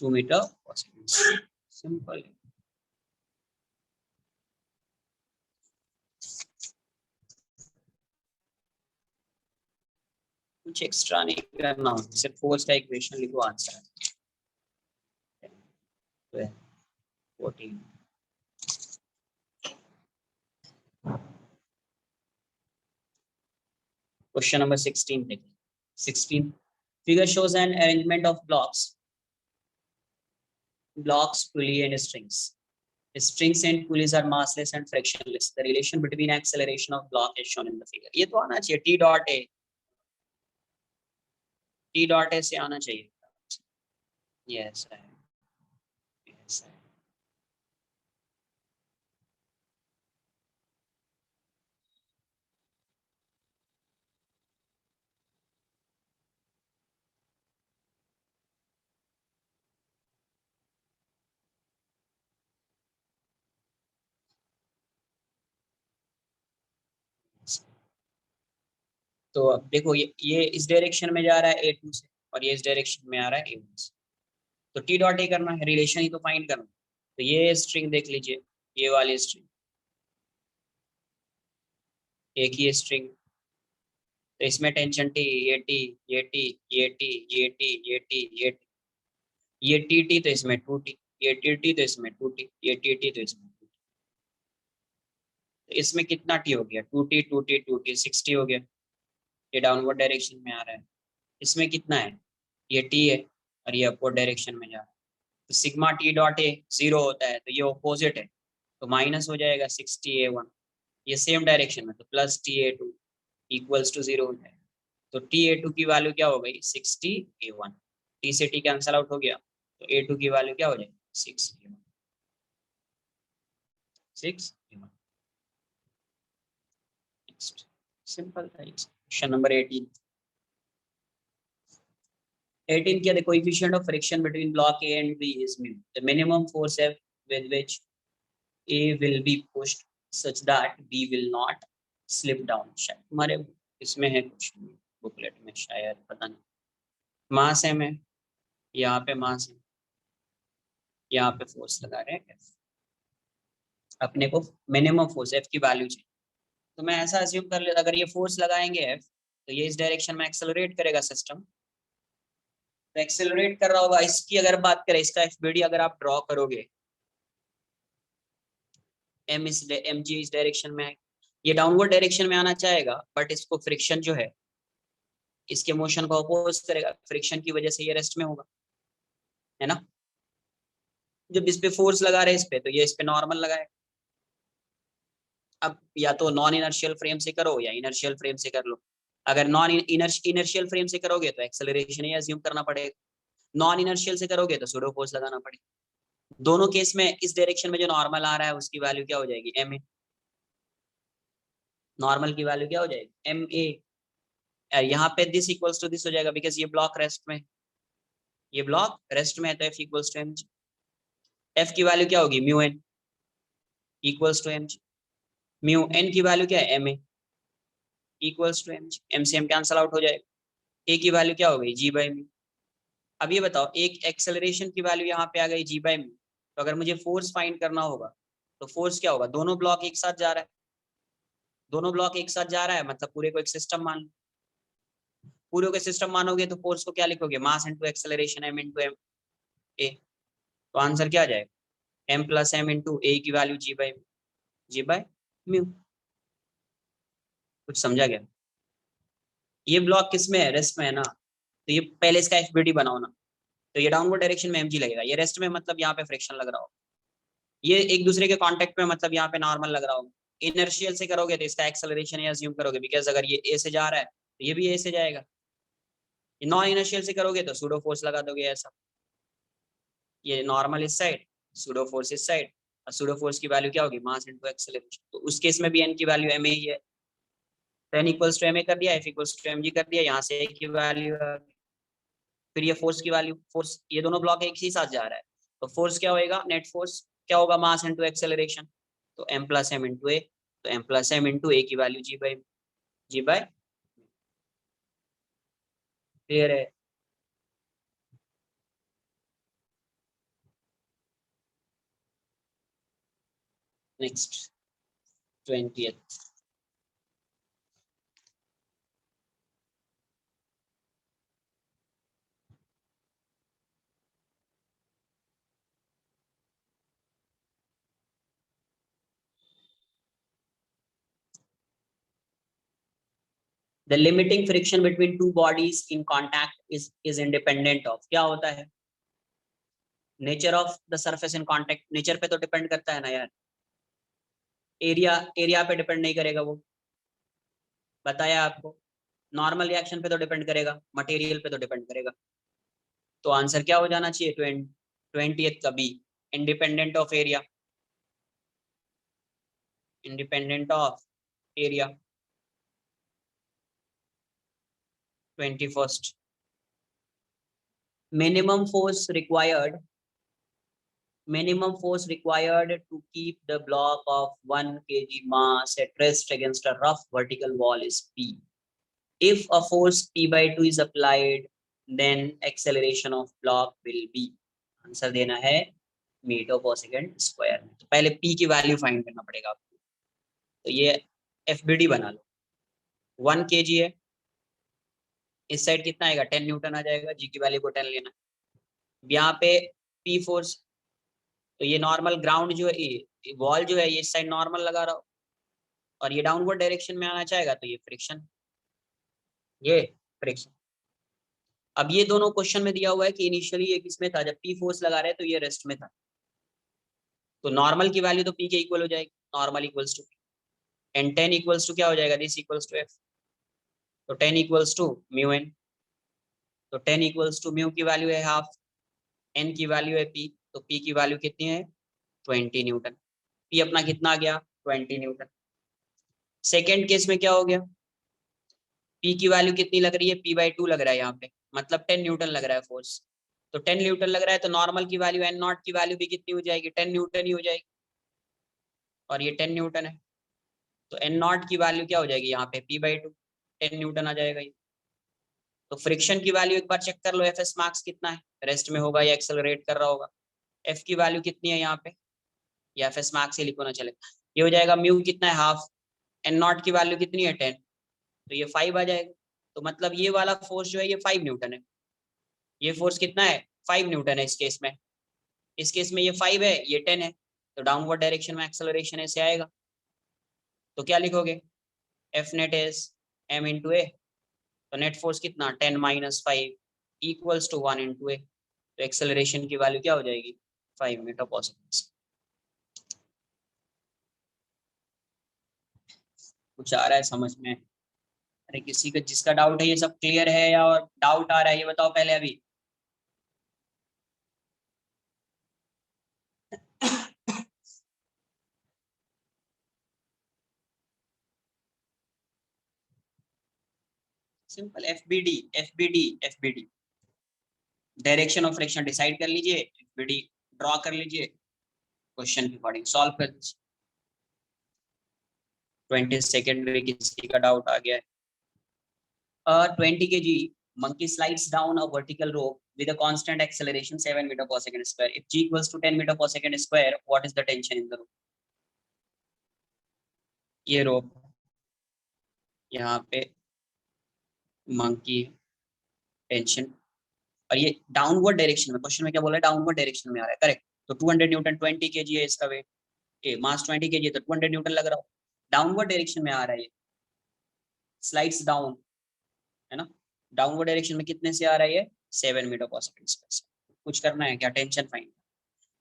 2 मीटर पर सेकेंड, सिंपल है। कुछ एक्स्ट्रा नहीं करना, सिर्फ फोर्स का इक्वेशन लिखो, आंसर है 14। Question number 16 देखिए 16 figure shows an arrangement of blocks, pulley and strings. Strings and pulleys are massless and frictionless. The relation between acceleration of block is shown in the figure. ये तो आना चाहिए, T dot A से आना चाहिए। Yes, yes. तो अब देखो ये इस डायरेक्शन में जा रहा है A2 से, और ये इस डायरेक्शन में आ रहा है A1 से। तो T डॉट ए करना है, रिलेशन ही तो फाइंड करना। तो ये स्ट्रिंग देख लीजिए, ये वाली स्ट्रिंग, एक ही स्ट्रिंग, तो इसमें टेंशन T, ये T, ये T, ये T, ये T, ये T, ये T, ये TT, तो इसमें 2T, ये TT, तो इसमें 2T, ये TT, तो इसमें 2T। तो इसमें कितना T हो गया? 2T 2T 2T 6T हो गया। ये डाउनवर्ड डायरेक्शन में आ रहा है। इसमें कितना है? ये T है, और ये अपवर्ड डायरेक्शन में जा रहा है। तो सिग्मा T डॉट ए 0 होता है, तो ये ऑपोजिट है, तो माइनस हो जाएगा 6T_A1। ये सेम डायरेक्शन में, तो प्लस T_A2 इक्वल्स टू 0 हो जाएगा। तो T_A2 की वैल्यू क्या हो गई? 6T_A1। T से T कैंसल आउट हो गया, तो A2 की वैल्यू क्या हो जाएगी? 6A1। 6A1। नेक्स्ट सिंपल था। Question number 18। 18 क्या? The coefficient of friction between block A and B is mu. The minimum force F with which A will be pushed such that B will not slip down. शायद हमारे इसमें है question booklet में, शायद, पता नहीं। मास है में, यहाँ पे मास है, यहाँ पे फोर्स लगा रहे हैं F। अपने को मिनिमम फोर्स F की वैल्यू चाहिए, तो मैं ऐसा अज्यूम कर लेता, अगर ये फोर्स लगाएंगे F, तो ये इस डायरेक्शन में एक्सेलरेट करेगा सिस्टम, तो एक्सेलरेट कर रहा होगा। इसकी अगर बात करें, इसका FBD अगर आप ड्रॉ करोगे, mg इस डायरेक्शन में है, ये डाउनवर्ड डायरेक्शन में आना चाहेगा, बट इसको फ्रिक्शन जो है इसके मोशन को अपोज करेगा, फ्रिक्शन की वजह से ये रेस्ट में होगा, है ना। जब इस पे फोर्स लगा रहे इस पे, तो ये इस पे नॉर्मल लगाए। अब या तो नॉन इनर्शियल फ्रेम से करो या इनर्शियल फ्रेम से कर लो। अगर नॉन इनर्शियल फ्रेम से करोगे तो एक्सेलरेशन ही अज्यूम करना पड़ेगा, नॉन इनर्शियल से करोगे तो सूडो फोर्स लगाना पड़ेगा। दोनों केस में इस डायरेक्शन में जो नॉर्मल आ रहा है उसकी वैल्यू क्या हो जाएगी? ma। नॉर्मल की वैल्यू क्या हो जाएगी? ma। यहाँ पे दिस इक्वल्स टू दिस हो जाएगा, बिकॉज ये ब्लॉक रेस्ट में, ये ब्लॉक रेस्ट में है, तो f equals to mg। f की वैल्यू क्या होगी? Mu n equals to mg। Mu n की वैल्यू क्या है? ma equals to mg। m से m कैंसल आउट हो जाएगा। a की वैल्यू क्या हो गई? g by mu. अब ये बताओ, एक एक्सेलरेशन की वैल्यू यहाँ पे आ गई g बाई म्यू, तो अगर मुझे फोर्स फाइंड करना होगा, तो फोर्स क्या होगा? दोनों ब्लॉक एक साथ जा रहा है, दोनों ब्लॉक एक साथ जा रहा है, मतलब पूरे को एक सिस्टम मान लो। पूरे को सिस्टम मानोगे तो फोर्स को क्या लिखोगे? Mass into acceleration m into m a। तो आंसर क्या आ जाएगा? m plus m into a की वैल्यू g बाई म्यू। कुछ समझा गया? ये ब्लॉक किस में है? रेस्ट में है ना, तो ये पहले इसका FBD बनाओ ना। तो ये डाउनवर्ड डायरेक्शन में mg लगेगा, ये रेस्ट में, मतलब यहाँ पे फ्रिक्शन लग रहा होगा, ये एक दूसरे के कांटेक्ट में, मतलब यहाँ पे नॉर्मल लग रहा होगा। इनर्शियल से करोगे तो इसका एक्सेलरेशन ये अज्यूम करोगे, बिकॉज अगर ये ए से जा रहा है तो ये भी ए से जाएगा। नॉन इनर्शियल से करोगे तो सूडो फोर्स लगा दोगे ऐसा, ये नॉर्मल इस साइड, सूडो फोर्स इस साइड, और सूडो फोर्स की वैल्यू क्या होगी? मास इनटू एक्सेलरेशन। तो उस केस में भी n की वैल्यू ma ही है, तो n इक्वल्स टू ma कर दिया, f इक्वल्स टू mg कर दिया, यहाँ से a की वैल्यू। फिर ये फोर्स की वैल्यू, फोर्स, ये दोनों ब्लॉक एक ही साथ जा रहा है, तो फोर्स क्या होएगा? नेट फोर्स क्या होगा? मास इनटू एक्सेलरेशन, तो m plus m into a, तो m प्लस m इंटू ए की वैल्यू g बाई क्लियर है? Next 20th। The limiting friction between two bodies in contact is independent of, क्या होता है? Nature of the surface in contact, nature पे तो depend करता है ना यार, एरिया पे डिपेंड नहीं करेगा वो, बताया आपको। नॉर्मल रिएक्शन पे तो डिपेंड करेगा, मटेरियल पे तो डिपेंड करेगा। तो आंसर क्या हो जाना चाहिए? 20th का B, independent of area, independent of area. 21st, minimum force required, minimum force required to keep the block of 1 kg mass at rest against a rough vertical wall is P. If a force P by 2 is applied, then acceleration of block will be, answer देना है metre per second square में। तो पहले P की value find करना पड़ेगा आपको। तो ये FBD बना लो, 1 kg है, इस साइड कितना आएगा? 10 न्यूटन आ जाएगा, G की वैल्यू को 10 लेना। यहाँ पे P फोर्स, तो ये नॉर्मल ग्राउंड जो है, वॉल जो है, ये इस साइड नॉर्मल लगा रहा हो और ये डाउनवर्ड डायरेक्शन में आना चाहेगा, तो ये फ्रिक्शन, ये फ्रिक्शन। अब ये दोनों क्वेश्चन में दिया हुआ है कि इनिशियली ये किसमें था, जब P फोर्स लगा रहे हैं तो ये रेस्ट में था, तो नॉर्मल की वैल्यू तो P के इक्वल हो जाएगी, normal equals to and 10 equals to क्या हो जाएगा? दिस इक्वल्स टू F, तो 10 इक्वल्स टू म्यू एन, तो 10 इक्वल्स टू म्यू की वैल्यू है हाफ, एन की वैल्यू है P, तो P की वैल्यू कितनी है? 20 न्यूटन। P अपना कितना आ गया? 20 न्यूटन। सेकेंड केस में क्या हो गया? P की वैल्यू कितनी लग रही है? P by 2 लग रहा है यहाँ पे, मतलब 10 न्यूटन लग रहा है फोर्स, तो 10 न्यूटन लग रहा है, तो नॉर्मल की वैल्यू एन नॉट की वैल्यू भी कितनी हो जाएगी? 10 न्यूटन ही हो जाएगी, और ये 10 न्यूटन है, तो एन नॉट की वैल्यू क्या हो जाएगी यहाँ पे? P by 2, 10 न्यूटन आ जाएगा ये। तो फ्रिक्शन की वैल्यू एक बार चेक कर लो, एफएस मार्क्स कितना है, रेस्ट में होगा या एक्सेलरेट कर रहा होगा। एफ की वैल्यू कितनी है यहाँ पे, या एफएस मार्क्स से लिखो ना चलेगा, ये हो जाएगा म्यू कितना है? हाफ, एन नॉट की वैल्यू कितनी है? 10, तो ये 5 आ जाएगा। तो मतलब ये वाला फोर्स जो है ये 5 न्यूटन है, ये फोर्स कितना है? 5 न्यूटन है इस केस में, इस केस में ये 5 है, ये 10 है, तो डाउनवर्ड डायरेक्शन में एक्सेलरेशन ऐसे आएगा। तो क्या लिखोगे? F net is m into a, तो नेट फोर्स कितना? 10 minus 5 equals to 1 into a, तो एक्सेलरेशन की वैल्यू क्या हो जाएगी? 5 मीटर पर सेकंड। कुछ आ रहा है समझ में? अरे किसी का जिसका डाउट है, ये सब क्लियर है या और डाउट आ रहा है, ये बताओ पहले अभी। Simple, FBD direction of friction decide कर लीजिए, एफबीडी ड्रॉ कर लीजिए, क्वेश्चन के अकॉर्डिंग सॉल्व कर लीजिए। 20 सेकेंड में किसी का डाउट आ गया है। 20 kg monkey slides down a vertical rope with a constant acceleration 7 meter per second square. If g equals to 10 meter per second square, what is the tension in the rope? ये रोप, यहाँ पे monkey tension, और ये downward direction में, question में क्या बोला है? डाउनवर्ड डायरेक्शन में आ रहा है, करेक्ट। तो 200 न्यूटन, 20 kg है इसका वेट, ए मास 20 kg, तो 200 न्यूटन लग रहा हो, डाउनवर्ड डायरेक्शन में आ रहा है ये, स्लाइड्स डाउन, है ना, डाउनवर्ड डायरेक्शन में कितने से आ रहा है ये? 7 मीटर पर सेकंड स्क्वायर। कुछ करना है क्या? टेंशन फाइंड,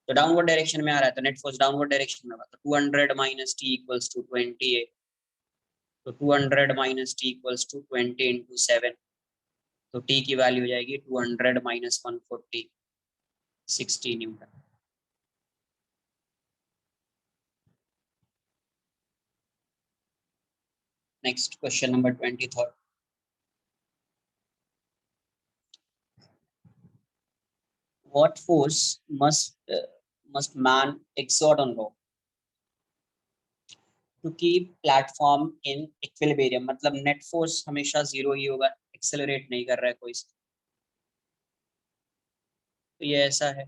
तो डाउनवर्ड डायरेक्शन में आ रहा है, तो नेट फोर्स डाउनवर्ड डायरेक्शन में होगा, तो 200 माइनस टी इक्वल्स टू 20 है, तो 200 minus T equals to 20 into 7, तो टी की वैल्यू हो जाएगी 200 minus 140, 60 newton. Next question number 23, what force must man exert on rope to keep platform in equilibrium? मतलब नेट फोर्स हमेशा जीरो ही होगा, accelerate नहीं कर रहा है कोई, तो ये ऐसा है,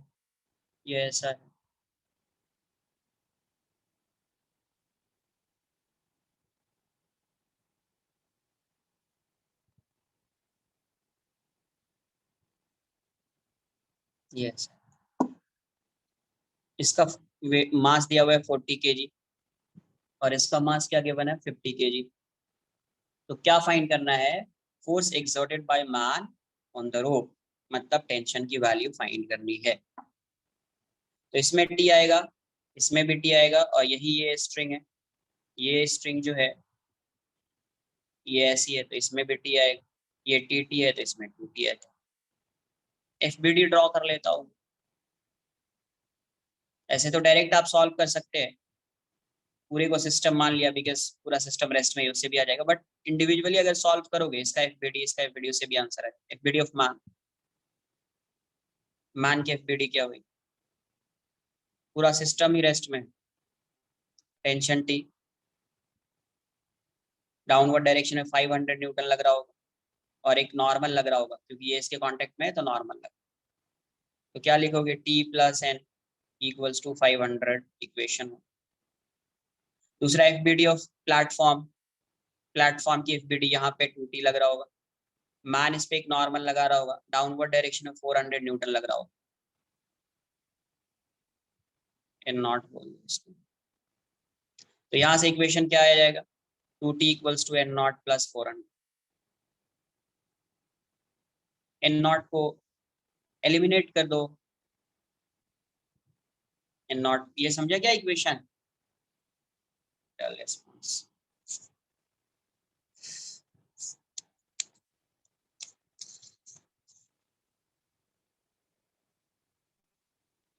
ये ऐसा है, ये ऐसा है। इसका मास दिया हुआ है 40 kg और इसका मास क्या गिवन है? 50 kg। तो क्या फाइंड करना है, force exerted by man on the rope, मतलब टेंशन की वैल्यू फाइंड करनी है। तो इसमें टी आएगा, इसमें भी टी आएगा, और यही ये स्ट्रिंग है, ये स्ट्रिंग जो है ये ऐसी है, तो इसमें भी टी आएगा, ये टी टी है तो इसमें टू टी आएगा। एफबीडी ड्रॉ कर लेता हूँ। ऐसे तो डायरेक्ट आप सॉल्व कर सकते हैं, पूरे को सिस्टम मान लिया, बिकॉज पूरा सिस्टम रेस्ट में है, उससे भी आ जाएगा, बट इंडिविजुअली अगर सॉल्व करोगे, इसका एफबीडी, इसका एफबीडी, उससे भी आंसर है। एफबीडी ऑफ मैन, मैन की एफबीडी क्या हुई, पूरा सिस्टम ही रेस्ट में, टेंशन टी, डाउनवर्ड डायरेक्शन में 500 न्यूटन लग रहा होगा, और एक नॉर्मल लग रहा होगा, क्योंकि ये इसके कांटेक्ट में है तो नॉर्मल लग। तो क्या लिखोगे, T plus N equals to 500, equation. दूसरा एफबीडी ऑफ प्लेटफॉर्म, प्लेटफॉर्म की एफबीडी यहाँ पे 2t लग रहा होगा, मैन इस पे एक नॉर्मल लगा रहा होगा, डाउनवर्ड डायरेक्शन में 400 न्यूटन लग रहा होगा, एन नॉट बोल इसको। तो यहाँ से इक्वेशन क्या आ जाएगा, 2t equals to N naught plus 400। N naught को एलिमिनेट कर दो, एन नॉट, ये समझा क्या इक्वेशन, रेस्पॉन्स।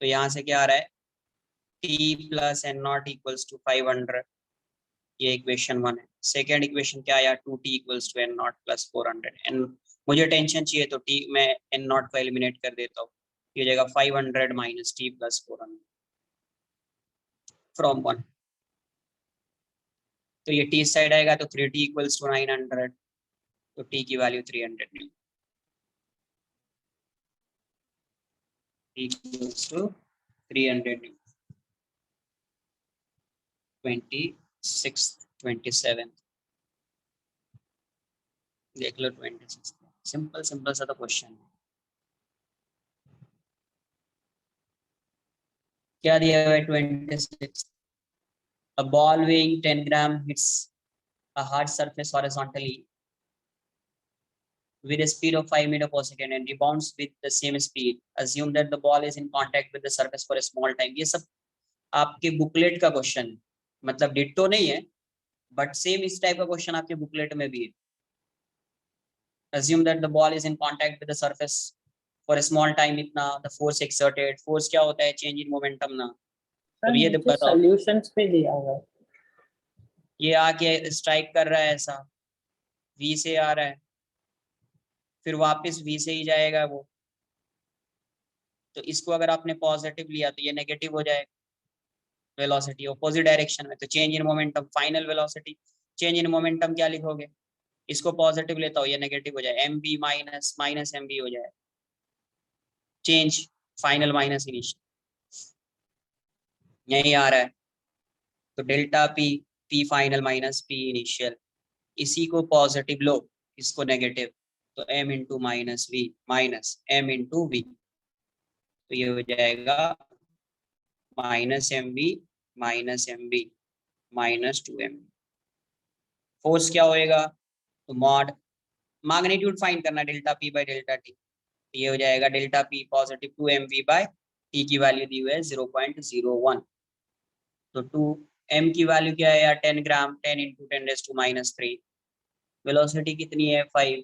तो यहाँ से क्या आ रहा है, t plus N naught equals to 500, ये इक्वेशन 1 है। सेकेंड इक्वेशन क्या आया, 2t equals to N naught plus 400। N मुझे टेंशन चाहिए तो t, मैं एन नॉट को एलिमिनेट कर देता हूँ, ये जाएगा 500 माइनस t प्लस 400 फ्रॉम 1। तो ये t साइड आएगा तो 3t इक्वल्स टू 900, तो t की value 300 newton, equals to 300 newton. 26 27 देख लो, 26। सिंपल सिंपल सा तो क्वेश्चन है। क्या दिया हुआ है, 26, a ball weighing 10 gram hits a hard surface horizontally with a speed of 5 meter per second and rebounds with the same speed. Assume that the ball is in contact with the surface for a small time. ये सब आपके booklet का question है, मतलब ditto नहीं है, but same इस type का क्वेश्चन आपके बुकलेट में भी है। Assume that the ball is in contact with the surface for a small time, इतना the force exerted, force क्या होता है, change in momentum ना। अब ये बताओ, सॉल्यूशंस पे दिया हुआ है। ये आके स्ट्राइक कर रहा है ऐसा, v से आ रहा है, फिर वापस v से ही जाएगा वो, तो इसको अगर आपने पॉजिटिव लिया तो ये नेगेटिव हो जाएगा, वेलोसिटी ऑपोजिट डायरेक्शन में, तो change in momentum, final velocity, change in momentum क्या लिखोगे, इसको पॉजिटिव लेता हो, ये नेगेटिव हो जाए, mv माइनस माइनस mv हो जाए, चेंज फाइनल माइनस इनिशियल, यही आ रहा है। तो delta P, P final minus P initial, इसी को पॉजिटिव लो, इसको नेगेटिव, तो m into minus V minus m into V, तो ये हो जाएगा minus M V minus M V minus 2m। Force क्या होएगा, तो मॉड, मैग्नीट्यूड फाइंड करना, delta P by delta T, ये हो जाएगा delta P positive 2mv by T की वैल्यू दी हुई है 0.01, तो 2m की वैल्यू क्या है यार, 10 ग्राम, 10 इंटू 10⁻⁻3, वेलोसिटी कितनी है 5,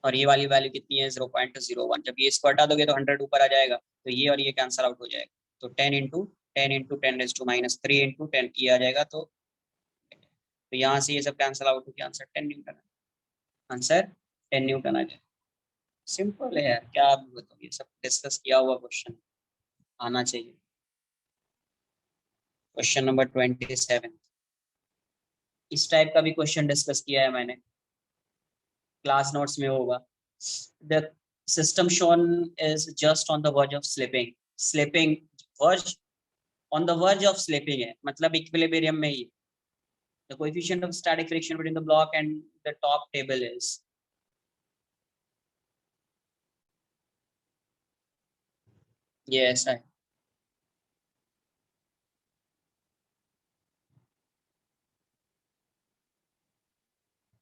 और ये वाली वैल्यू कितनी है 0.01। जब ये इसको हटा दोगे तो 100 ऊपर आ जाएगा, तो ये और ये कैंसिल आउट हो जाएगा, तो 10 इंटू 10⁻⁻10 इंटू 10 ये आ जाएगा, तो यहाँ से ये सब कैंसिल आउट होकर आंसर 10 न्यूटन है, आंसर 10 न्यूटन आ जाएगा। सिंपल है यार, क्या आप बताओ, ये सब डिस्कस किया हुआ क्वेश्चन आना चाहिए। क्वेश्चन नंबर 27, इस टाइप का भी क्वेश्चन डिस्कस किया है मैंने, क्लास नोट्स में होगा। The system shown is just on the verge of slipping, slipping verge, on the verge of slipping है, मतलब इक्विलिब्रियम में ही। The coefficient of static friction between the block and the top table is, ये ऐसा है।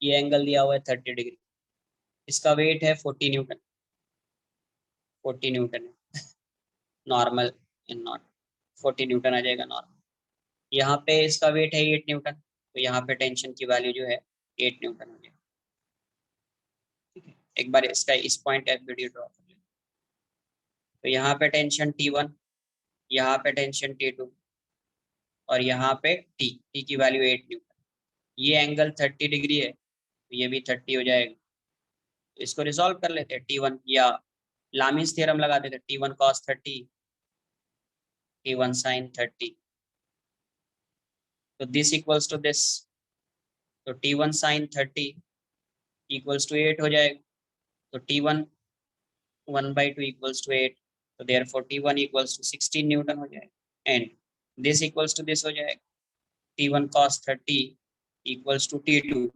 ये angle दिया हुआ है 30 डिग्री, इसका वेट है 40 न्यूटन, 40 न्यूटन है नॉर्मल इन नॉट, 40 न्यूटन आ जाएगा नॉर्मल। यहाँ पे इसका वेट है 8 न्यूटन, तो यहाँ पे टेंशन की वैल्यू जो है 8 न्यूटन हो जाएगा। ठीक है, एक बार इसका इस पॉइंट एफबीडी ड्रॉ कर लें। तो यहाँ पे टेंशन T1, यहाँ पे टेंशन T2 और यहाँ पे T की वैल्यू 8 न्यूटन। ये एंगल 30 डिग्री है, तो ये भी 30 हो जाएगा। तो इसको रिजॉल्व कर लेते हैं, T1 या लामीज थ्योरम लगा देते हैं, T1 cos 30, T1 sin 30, तो दिस इक्वल्स टू दिस, तो T1 sin 30 इक्वल्स टू 8 हो जाएगा। तो T1 1/2 इक्वल्स टू 8, तो therefore T1 equals to 16 newton हो जाएगा and this equals to this हो जाएगा, T1 cos 30 equals to T2,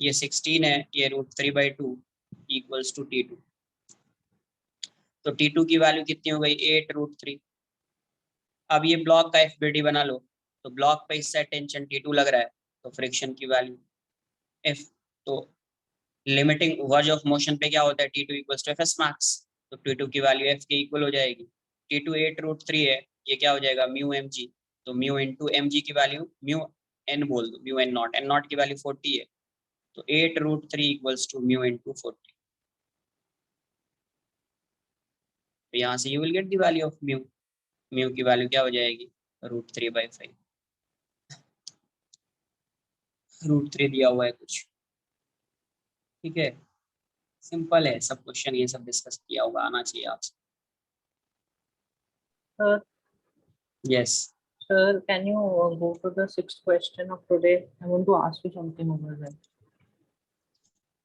ये 16 है, ये √3/2 इक्वल्स टू T2। तो T2 की वैल्यू कितनी हो गई, 8√3। अब ये ब्लॉक का एफबीडी बना लो, तो ब्लॉक पे इससे टेंशन T2 लग रहा है, तो फ्रिक्शन की वैल्यू F, तो लिमिटिंग वर्ज ऑफ मोशन पे क्या होता है, T2 equals to Fs max, तो T2 की वैल्यू F के इक्वल हो जाएगी। T2 8√3 है, ये क्या हो जाएगा μmg, तो म्यू इंटू mg की वैल्यू म्यू n बोल दो, म्यू n नॉट की वैल्यू 40 है, तो 8√3 इक्वल्स टू म्यू इंटू 40। तो यहाँ से you will get the value of mu, mu की वैल्यू क्या हो जाएगी √3/5, √3 दिया हुआ है कुछ। ठीक है, सिंपल है सब क्वेश्चन, ये सब डिस्कस किया होगा, आना चाहिए आपसे। Sir, yes sir, can you go to the 6th question of today? I want to ask you something over there.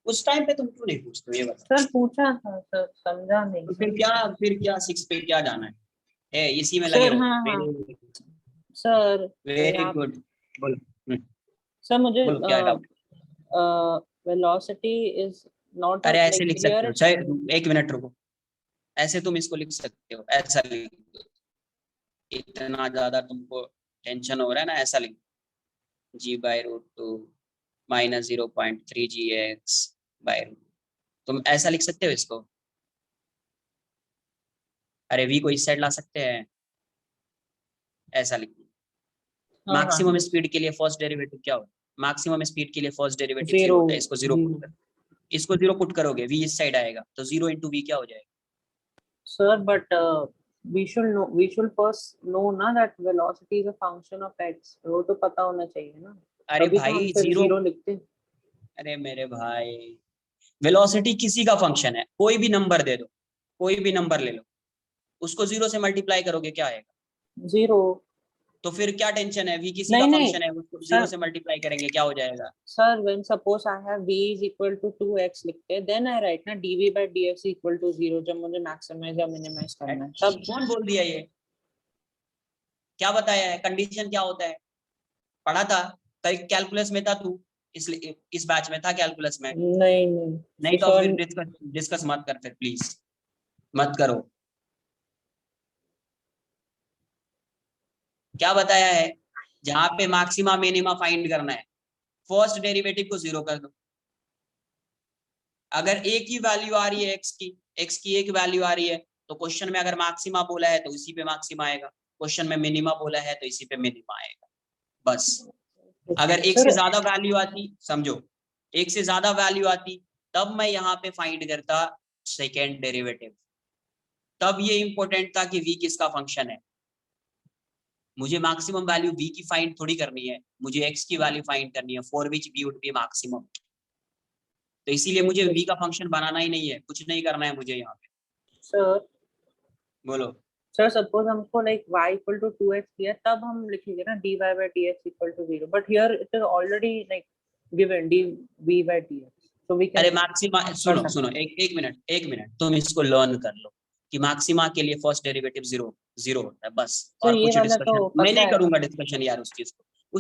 उस टाइम पे तुम क्यों नहीं पूछते हो, ये बताओ। सर पूछा था सर, समझा नहीं तो फिर क्या 6 पे क्या जाना है, इसी में सर। लगे हो। हाँ हाँ सर, वेरी गुड, बोलो सर मुझे बोलो क्या डाउट। वेलोसिटी इज नॉट अरे ऐसे लिख सकते हो, चाहे 1 मिनट रुको, ऐसे तुम इसको लिख सकते हो, ऐसा लिख दो, इतना ज्यादा तुमको टेंशन हो रहा है ना, ऐसा लिख g/√2 - 0.3 gx/√2, तुम ऐसा लिख सकते हो इसको। अरे v को इस साइड ला सकते हैं, ऐसा लिख दो। मैक्सिमम स्पीड के लिए फर्स्ट डेरिवेटिव क्या होता है, मैक्सिमम स्पीड के लिए फर्स्ट डेरिवेटिव 0 होता है, इसको 0 पुट कर, इसको 0 पुट करोगे, v इस साइड आएगा, तो 0 × v क्या हो जाएगा। Sir but we should first know ना that velocity is a function of x, वो तो पता होना चाहिए ना। अरे तभी तो भाई हम फिर 0 लिखते हैं। अरे मेरे भाई, वेलोसिटी किसी का फंक्शन है, कोई भी नंबर दे दो, कोई भी नंबर ले लो, उसको 0 से मल्टीप्लाई करोगे क्या आएगा 0। तो फिर क्या टेंशन है, v किसी का फंक्शन है, उसको 0 से मल्टीप्लाई करेंगे क्या हो जाएगा। Sir when suppose I have v is equal to 2x लिखते हैं, then I write ना dv/dx equal to 0 जब मुझे मैक्सिमाइज या मिनिमाइज करना है तब। कौन बोल दिया ये, क्या बताया है, कंडीशन क्या होता है, पढ़ा था कैलकुलस में था तू, इसलिए इस बैच में था कैलकुलस में। नहीं तो फिर डिस्कस मत कर, फिर प्लीज मत करो। क्या बताया है, जहां पे मैक्सिमा मिनिमा फाइंड करना है, फर्स्ट डेरिवेटिव को 0 कर दो। अगर एक ही वैल्यू आ रही है x की एक वैल्यू आ रही है, तो क्वेश्चन में अगर मैक्सिमा बोला है तो इसी पे मैक्सिमा आएगा, क्वेश्चन में मिनिमा बोला है तो इसी पे मिनिमा आएगा, बस। अगर एक से ज्यादा वैल्यू आती, समझो एक से ज्यादा वैल्यू आती, तब मैं यहाँ पे फाइंड करता सेकेंड डेरिवेटिव, तब ये इंपॉर्टेंट था कि v किसका फंक्शन है। मुझे मैक्सिमम वैल्यू v की फाइंड थोड़ी करनी है, मुझे x की वैल्यू फाइंड करनी है, for which v would be maximum. तो इसीलिए मुझे v का फंक्शन बनाना ही नहीं है, कुछ नहीं करना है मुझे यहाँ पे। सर बोलो सर सपोज हमको like y equal to 2x दिया, तब हम लिखेंगे ना dy/dx equal to 0, but here it is already like given dv/dx, so we can। अरे मैक्सिमा सुनो एक मिनट तुम इसको लर्न कर लो कि मैक्सिमा के लिए फर्स्ट डेरिवेटिव 0 होता है, बस। और कुछ डिस्कशन मैं नहीं करूंगा, डिस्कशन यार उस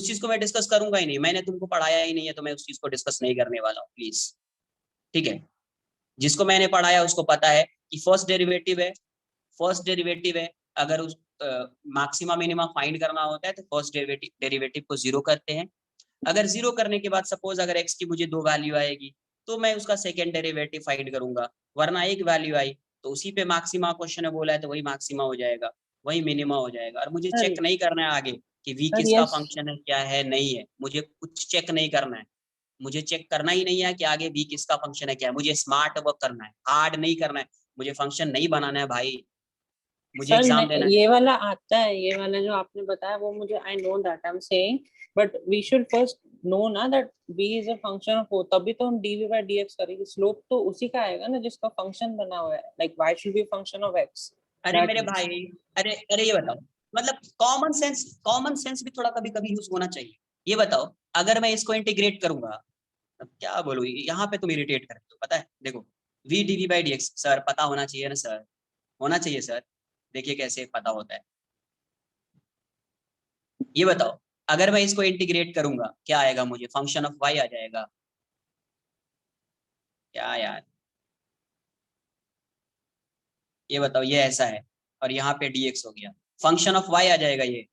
चीज को मैं डिस्कस करूंगा ही नहीं, मैंने तुमको पढ़ाया ही नहीं है, तो मैं उस चीज को डिस्कस नहीं करने वाला हूँ, प्लीज। ठीक है, जिसको मैंने पढ़ाया उसको पता है कि फर्स्ट डेरिवेटिव है, अगर उस मैक्सिमा मिनिमा फाइंड करना होता है तो फर्स्ट डेरिवेटिव को 0 करते हैं, अगर जीरो करने के बाद सपोज अगर x की मुझे 2 वैल्यू आएगी तो मैं उसका सेकेंड डेरिवेटिव फाइंड करूंगा, वरना एक वैल्यू आई तो उसी पे मैक्सिमा क्वेश्चन है बोला है तो वही मैक्सिमा हो जाएगा, वही मिनिमा हो जाएगा। और मुझे सर चेक नहीं करना है आगे कि v सर किसका यस फंक्शन है क्या है नहीं है, मुझे कुछ चेक नहीं करना है, मुझे चेक करना ही नहीं है कि आगे v किसका फंक्शन है क्या है, मुझे स्मार्ट वर्क करना है, हार्ड नहीं करना है, मुझे फंक्शन नहीं बनाना है भाई, मुझे सर एग्जाम देना है। ये वाला आता है, ये वाला जो आपने बताया वो मुझे I know that I am saying, but we should first know ना that v is a function of o, तभी तो हम dv by dx करेंगे। स्लोप तो उसी का आएगा ना जिसका फंक्शन बना हुआ है, like y should be function of x। अरे मेरे भाई, अरे अरे ये बताओ, मतलब कॉमन सेंस भी थोड़ा कभी कभी यूज होना चाहिए। ये बताओ अगर मैं इसको इंटीग्रेट करूंगा, अब क्या बोलूं, यहाँ पे तुम इरिटेट करते हो पता है, देखो v dv by dx sir पता होना चाहिए ना सर, होना चाहिए सर, देखिए कैसे पता होता है। ये बताओ अगर मैं इसको इंटीग्रेट करूंगा क्या आएगा, मुझे फंक्शन ऑफ y आ जाएगा क्या यार, ये बताओ, ये ऐसा है और यहाँ पे dx हो गया, फंक्शन ऑफ y आ जाएगा, ये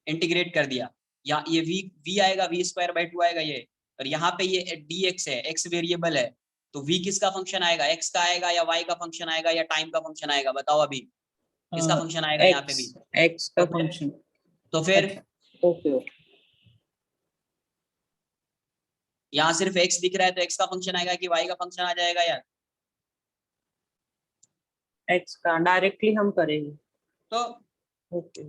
इंटीग्रेट कर दिया, या ये v आएगा, v स्क्वायर बाई 2 आएगा ये, और यहाँ पे ये dx है, x वेरिएबल है, तो v किसका फंक्शन आएगा, x का आएगा या y का फंक्शन आएगा या टाइम का फंक्शन आएगा, बताओ अभी किसका फंक्शन आएगा यहाँ पे भी, x का फंक्शन। तो फिर ओके यहाँ सिर्फ x दिख रहा है तो x का फंक्शन आएगा कि y का फंक्शन आ जाएगा यार, x का डायरेक्टली हम करेंगे। तो ओके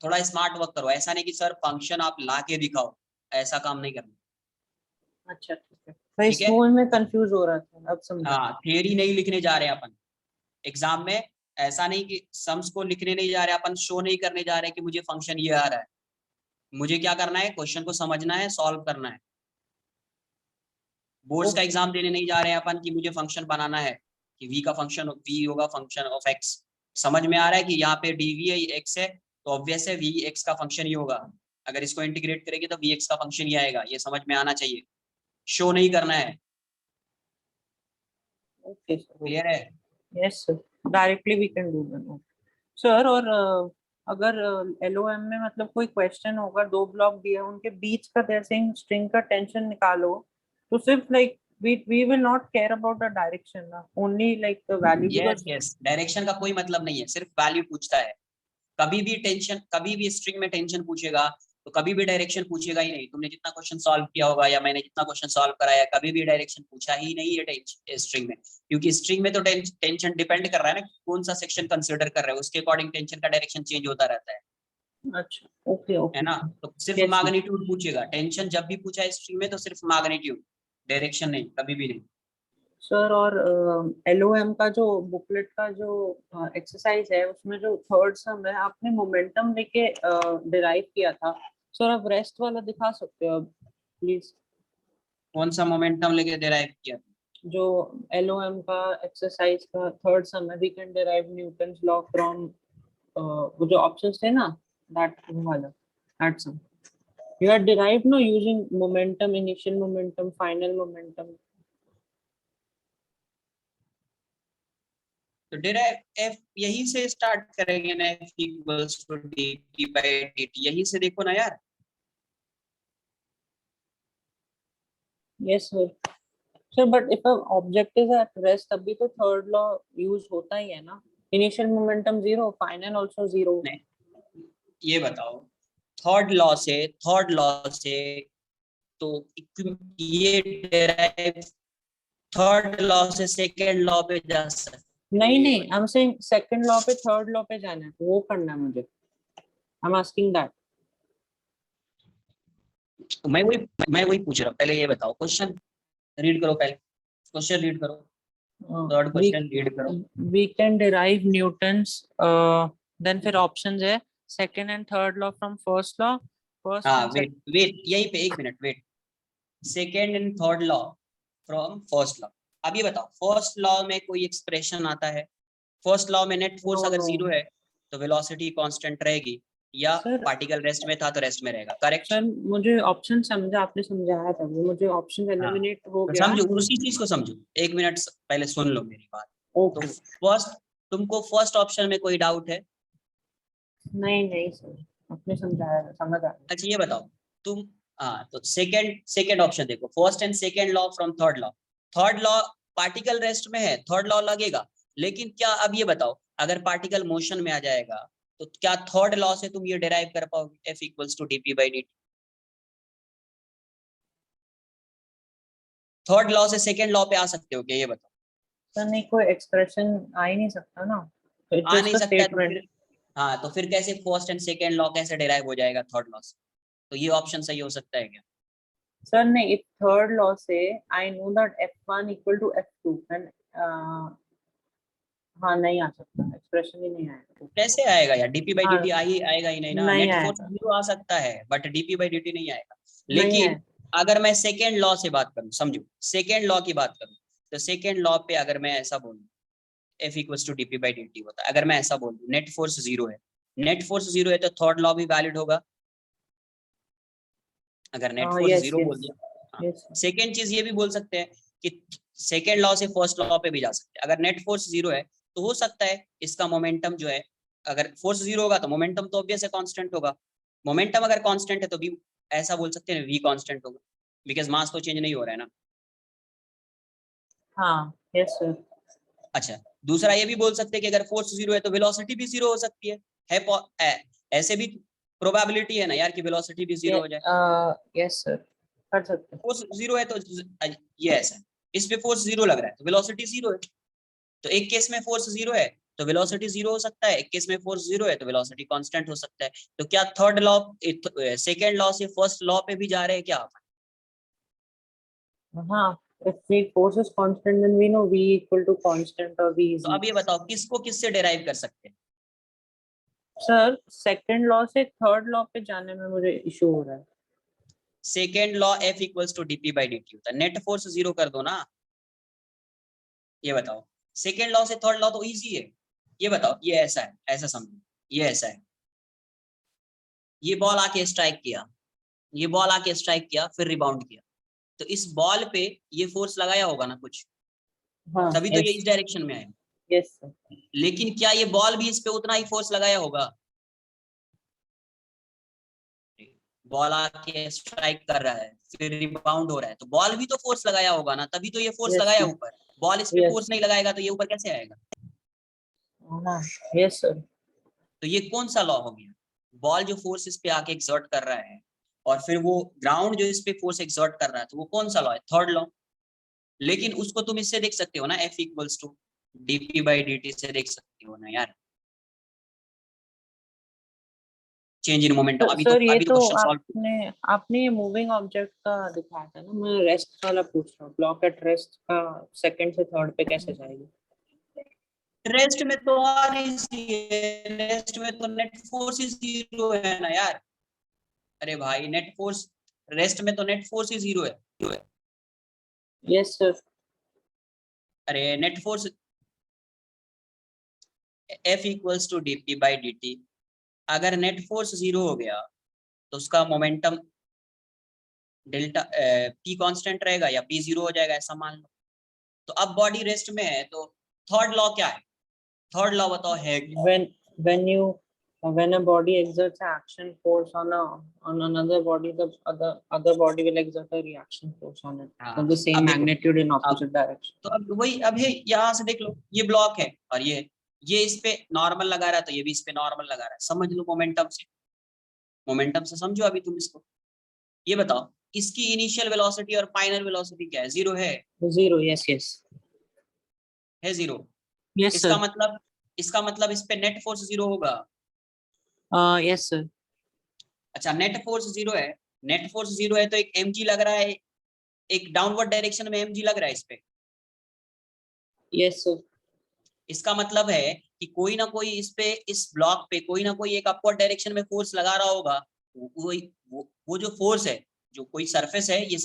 थोड़ा स्मार्ट वर्क करो, ऐसा नहीं कि सर फंक्शन आप ला के दिखाओ, ऐसा काम नहीं करना। अच्छा ठीक है भाई, ठीक है, स्कूल में कंफ्यूज हो रहा था, अब समझा। हाँ थियरी नहीं लिखने जा रहे हैं अपन एग्जाम में, ऐसा नहीं कि सम्स को लिखने नहीं जा रहे अपन, शो नहीं करने जा रहे कि मुझे फंक्शन ये आ रहा है, मुझे क्या करना है, क्वेश्चन को समझना है, सॉल्व करना है। बोर्ड्स का एग्जाम देने नहीं जा रहे हैं अपन कि मुझे फंक्शन बनाना है कि v का फंक्शन v होगा फंक्शन ऑफ x, समझ में आ रहा है कि यहाँ पे dv है x है तो ऑब्वियस है v x का फंक्शन ही होगा, अगर इसको इंटीग्रेट करेंगे तो v x का फंक्शन ही आएगा, ये समझ में आना चाहिए, शो नहीं करना है। ओके क्लियर है? Yes sir, directly we can do that sir. और अगर LOM में मतलब कोई क्वेश्चन होगा, 2 ब्लॉक दिया उनके बीच का जैसे स्ट्रिंग का टेंशन निकालो, तो सिर्फ like we will not care about the direction ना, only like the value, yes because yes, direction का कोई मतलब नहीं है, सिर्फ वैल्यू पूछता है, कभी भी टेंशन, कभी भी स्ट्रिंग में टेंशन पूछेगा तो कभी भी डायरेक्शन पूछेगा ही नहीं, तुमने जितना क्वेश्चन सॉल्व किया होगा या मैंने जितना क्वेश्चन सॉल्व कराया कभी भी डायरेक्शन पूछा ही नहीं है स्ट्रिंग में, क्योंकि स्ट्रिंग में तो टेंशन डिपेंड कर रहा है ना कौन सा सेक्शन कंसीडर कर रहा है, उसके अकॉर्डिंग टेंशन का डायरेक्शन चेंज होता रहता है अच्छा ओके है ओके ना, तो सिर्फ Yes, मैग्नीट्यूड पूछेगा, टेंशन जब भी पूछा है स्ट्रिंग में तो सिर्फ मैग्नीट्यूड, डायरेक्शन नहीं, कभी भी नहीं। सर। और LOM का जो बुकलेट का जो एक्सरसाइज है उसमें जो थर्ड सम है आपने मोमेंटम लेके डिराइव किया था सर, आप रेस्ट वाला दिखा सकते हो अब प्लीज, कौन सा मोमेंटम लेके डिराइव किया? जो LOM का एक्सरसाइज का थर्ड सम है, we can derive Newton's law from, वो जो ऑप्शंस थे ना, दैट वाला, that sum you are derived no using momentum, initial momentum, final momentum. तो डिराइव एफ यही से स्टार्ट करेंगे ना, F equals to dt by dt, यही से देखो ना यार। Yes sir. Sir, but if a object is at rest, तभी तो third law use होता ही है ना, initial momentum 0, final also 0. नहीं, ये बताओ थर्ड लॉ से तो ये डिराइव थर्ड लॉ से सेकंड लॉ पे जा सकते, नहीं I'm saying second law पे third law पे जाना है, वो करना है मुझे, I'm asking that. मैं वही पूछ रहा हूँ, पहले ये बताओ क्वेश्चन रीड करो, पहले क्वेश्चन रीड करो, थर्ड क्वेश्चन रीड करो। We can derive Newton's, then फिर options है second and third law from first law, first हाँ and वेट यहीं पे एक minute wait, second and third law from first law. अब ये बताओ फर्स्ट लॉ में कोई एक्सप्रेशन आता है, फर्स्ट लॉ में नेट फोर्स अगर जीरो है तो वेलोसिटी कांस्टेंट रहेगी, या पार्टिकल रेस्ट में था तो रेस्ट में रहेगा, करेक्ट? सर मुझे ऑप्शन समझा, आपने समझाया था वो, मुझे ऑप्शन एलिमिनेट हो तो गया। समझो, उसी चीज को समझो, एक मिनट पहले सुन लो मेरी बात। ओके। तो फर्स्ट, तुमको फर्स्ट ऑप्शन में कोई डाउट है? नहीं सर। अपने समझाया समझ आ अच्छा ये बताओ तुम, हाँ तो सेकंड ऑप्शन देखो, first and second law from third law particle rest में है, थर्ड लॉ लगेगा। लेकिन क्या, अब ये बताओ, अगर पार्टिकल मोशन में आ जाएगा तो क्या थर्ड लॉ से तुम ये डिराइव कर पाओगे F equals to dp by dt? Third law से सेकंड लॉ पे आ सकते हो क्या, ये बताओ। तो नहीं, कोई एक्सप्रेशन आ ही नहीं सकता ना, आ नहीं सकता है तो स्टेटमेंट। फिर, हाँ तो फिर कैसे फर्स्ट एंड सेकंड लॉ कैसे डिराइव हो जाएगा थर्ड लॉ से? तो ये ऑप्शन सही हो सकता है क्या? सर नहीं, इफ थर्ड लॉ से I know that F1 equal to F2 and हाँ नहीं आ सकता, एक्सप्रेशन ही नहीं आएगा। कैसे आएगा यार, dp by हाँ dt आएगा ही नहीं ना। नहीं नेट फोर्स आएगा, 0 आ सकता है बट dp by dt नहीं आएगा। नहीं लेकिन आएगा। अगर मैं सेकेंड लॉ से बात करूं, समझो सेकेंड लॉ की बात करूं, तो सेकेंड लॉ पे अगर मैं ऐसा बोलूं F equals to dp by dt होता है, अगर मैं ऐसा बोलूं नेट फोर्स 0 है, नेट फोर्स 0 है तो थर्ड लॉ भी वैलिड होगा। अगर नेट फोर्स यस 0 बोल यस दिया। यस। सेकेंड चीज ये भी बोल सकते हैं कि सेकेंड लॉ से फर्स्ट लॉ पे भी जा सकते हैं। अगर नेट फोर्स 0 है तो हो सकता है इसका मोमेंटम जो है, अगर फोर्स 0 होगा तो मोमेंटम तो ऑब्वियस है कांस्टेंट होगा। मोमेंटम अगर कांस्टेंट है तो भी ऐसा बोल सकते हैं v कांस्टेंट होगा, बिकॉज मास तो चेंज नहीं हो रहा है ना। हाँ यस सर। अच्छा, दूसरा ये भी बोल सकते हैं कि अगर फोर्स 0 है तो वेलोसिटी भी 0 हो सकती है ऐसे भी प्रोबेबिलिटी है ना यार कि वेलोसिटी भी 0 हो जाए। यस सर, कर सकते हैं। फोर्स 0 है तो ये ऐसा है, इस पे फोर्स 0 लग रहा है तो वेलोसिटी 0 है। तो एक केस में फोर्स 0 है तो वेलोसिटी 0 हो सकता है, एक केस में फोर्स 0 है तो वेलोसिटी कांस्टेंट हो सकता है। तो क्या थर्ड लॉ सेकंड लॉ से फर्स्ट लॉ पे भी जा रहे हैं क्या आप? हाँ, if v force is constant then we know v equal to constant or v is तो अब ये बताओ किसको किससे डिराइव कर सकते हैं? सर सेकंड लॉ से थर्ड लॉ पे जाने में मुझे इशू हो रहा है। Second law F equals to dp by dt होता है, नेट फोर्स 0 कर दो ना। ये बताओ, सेकेंड लॉ से थर्ड लॉ तो इजी है। ये बताओ, ये ऐसा है, ऐसा समझो, ये ऐसा है, ये बॉल आके स्ट्राइक किया, ये बॉल आके स्ट्राइक किया फिर रिबाउंड किया, तो इस बॉल पे ये फोर्स लगाया होगा ना कुछ, हाँ तभी तो ये यस इस डायरेक्शन में आया। Yes sir. लेकिन क्या ये बॉल भी इस पे उतना ही फोर्स लगाया होगा? बॉल आके स्ट्राइक कर रहा है फिर रिबाउंड हो रहा है तो बॉल भी तो फोर्स लगाया होगा ना, तभी तो ये फोर्स Yes, लगाया sir. ऊपर। बॉल इस पे Yes. फोर्स नहीं लगाएगा तो ये ऊपर कैसे आएगा? हाँ यस सर। तो ये कौन सा लॉ हो गया? बॉल जो फोर्स इस पे आके एक्सर्ट कर रहा है और फिर वो ग्राउंड जो इस पे फोर्स एक्सर्ट कर रहा है, तो वो कौन सा लॉ है? Third law. लेकिन उसको तुम इससे देख सकते हो ना, F equals to dp by dt से देख सकते हो ना यार, चेंज इन मोमेंटम। तो अभी सर ये तो तो क्वेश्चन सॉल्व। आपने आपने ये मूविंग ऑब्जेक्ट का दिखाया था ना, मैं रेस्ट वाला पूछ रहा हूँ, ब्लॉक एट रेस्ट का सेकंड से थर्ड पे कैसे जाएगी? रेस्ट में तो और इजी है, रेस्ट में तो नेट फोर्स ही 0 है ना यार। अरे भाई नेट फोर्स, रेस्ट में तो नेट फोर्स ही 0 है। Yes sir. अरे net force F equals to dp by dt, अगर नेट फोर्स 0 हो गया तो उसका मोमेंटम डेल्टा p कांस्टेंट रहेगा या p 0 हो जाएगा, ऐसा मान लो। तो अब बॉडी रेस्ट में है तो थर्ड लॉ क्या है? थर्ड लॉ बताओ है क्या? when you when a body exerts an action force on another body, the other body will exert a reaction force on it हाँ, of the same अब देखो, magnitude in अब opposite direction. तो अब वही, अब ये यहाँ से देख लो, ये ब्लॉक है और ये इस पे नॉर्मल लगा रहा है तो ये भी इस पे नॉर्मल लगा रहा है, समझ लो मोमेंटम से समझो अभी तुम इसको। ये बताओ इसकी इनिशियल वेलोसिटी और फाइनल वेलोसिटी क्या है? 0 है। Zero. Yes yes. है 0। Yes इसका sir. मतलब, इसका मतलब इस पे नेट फोर्स 0 होगा। Yes sir. अच्छा, नेट फोर्स 0 है, नेट फोर्स 0 है तो एक mg लग रहा है, एक डाउनवर्ड डायरेक्शन में mg लग रहा है इस पे। Yes sir. इसका मतलब है कि कोई ना कोई इस पे, इस ब्लॉक पे कोई ना कोई एक अपवर्ड डायरेक्शन में फोर्स लगा रहा होगा। वो जो फोर्स है, जो कोई सरफेस है, ये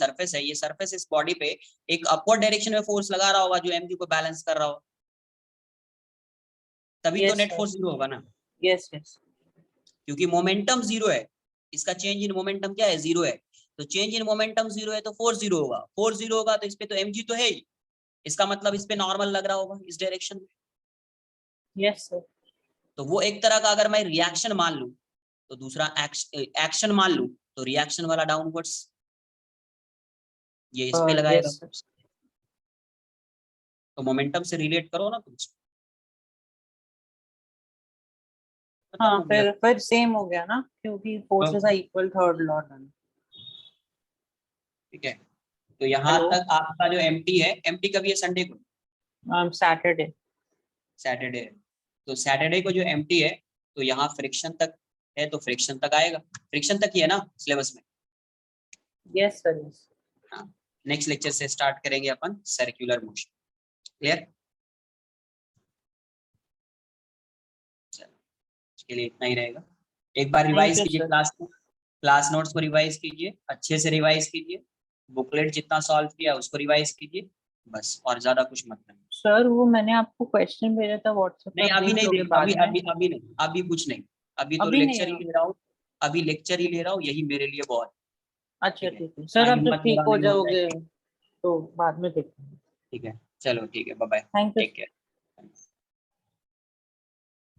सरफेस इस बॉडी पे एक अपवर्ड डायरेक्शन में फोर्स लगा रहा होगा जो mg को बैलेंस कर रहा हो, तभी तो Yes नेट sir. फोर्स 0 होगा ना। Yes yes. क्योंकि मोमेंटम 0 है, इसका चेंज इन मोमेंटम क्या है? 0 है। तो चेंज इन मोमेंटम 0 है तो फोर्स 0 होगा, फोर्स 0 होगा तो इस पे तो mg तो है ही, इसका मतलब इस पे नॉर्मल लग रहा होगा इस डायरेक्शन में। Yes sir. तो वो एक तरह का अगर मैं रिएक्शन मान लूं तो दूसरा एक्शन मान लूं तो रिएक्शन वाला डाउनवर्ड्स ये इस पे लगाएगा। yes, sir. तो मोमेंटम से रिलेट करो ना तुम। खत्म हाँ हो गया। फिर सेम हो गया ना, क्योंकि forces are equal third law done. ठीक है, तो यहाँ Hello? तक आपका जो एमटी है, एमटी कभी है संडे को, सैटरडे। सैटरडे है। तो सैटरडे को जो एमटी है तो यहाँ फ्रिक्शन तक है, तो फ्रिक्शन तक आएगा, फ्रिक्शन तक ही है ना सिलेबस में। Yes sir yes. Next lecture से स्टार्ट करेंगे अपन सर्कुलर मोशन। क्लियर? इसके लिए इतना ही रहेगा। एक बार रिवाइज you, कीजिए, sir. क्लास नोट्स को रिवाइज कीजिए, अच्छे से रिवाइज कीजिए, बुकलेट जितना सॉल्व किया उसको रिवाइज कीजिए, बस, और ज्यादा कुछ मत करना। सर वो मैंने आपको क्वेश्चन भेजा था व्हाट्सएप नहीं पर, अभी देख नहीं लोगे देख, बाद अभी में? अभी अभी नहीं, अभी कुछ नहीं, अभी तो अभी नहीं लेक्चर ही है। ले रहा हूँ, अभी लेक्चर ही ले रहा हूँ, यही मेरे लिए बहुत। अच्छा ठीक है, ठीक है सर, आप जब हिम्मत ठीक मेरा हो नहीं होता है। जाओगे तो बाद में देखेंगे। ठीक है, चलो ठीक है, bye bye, thank you. Take care.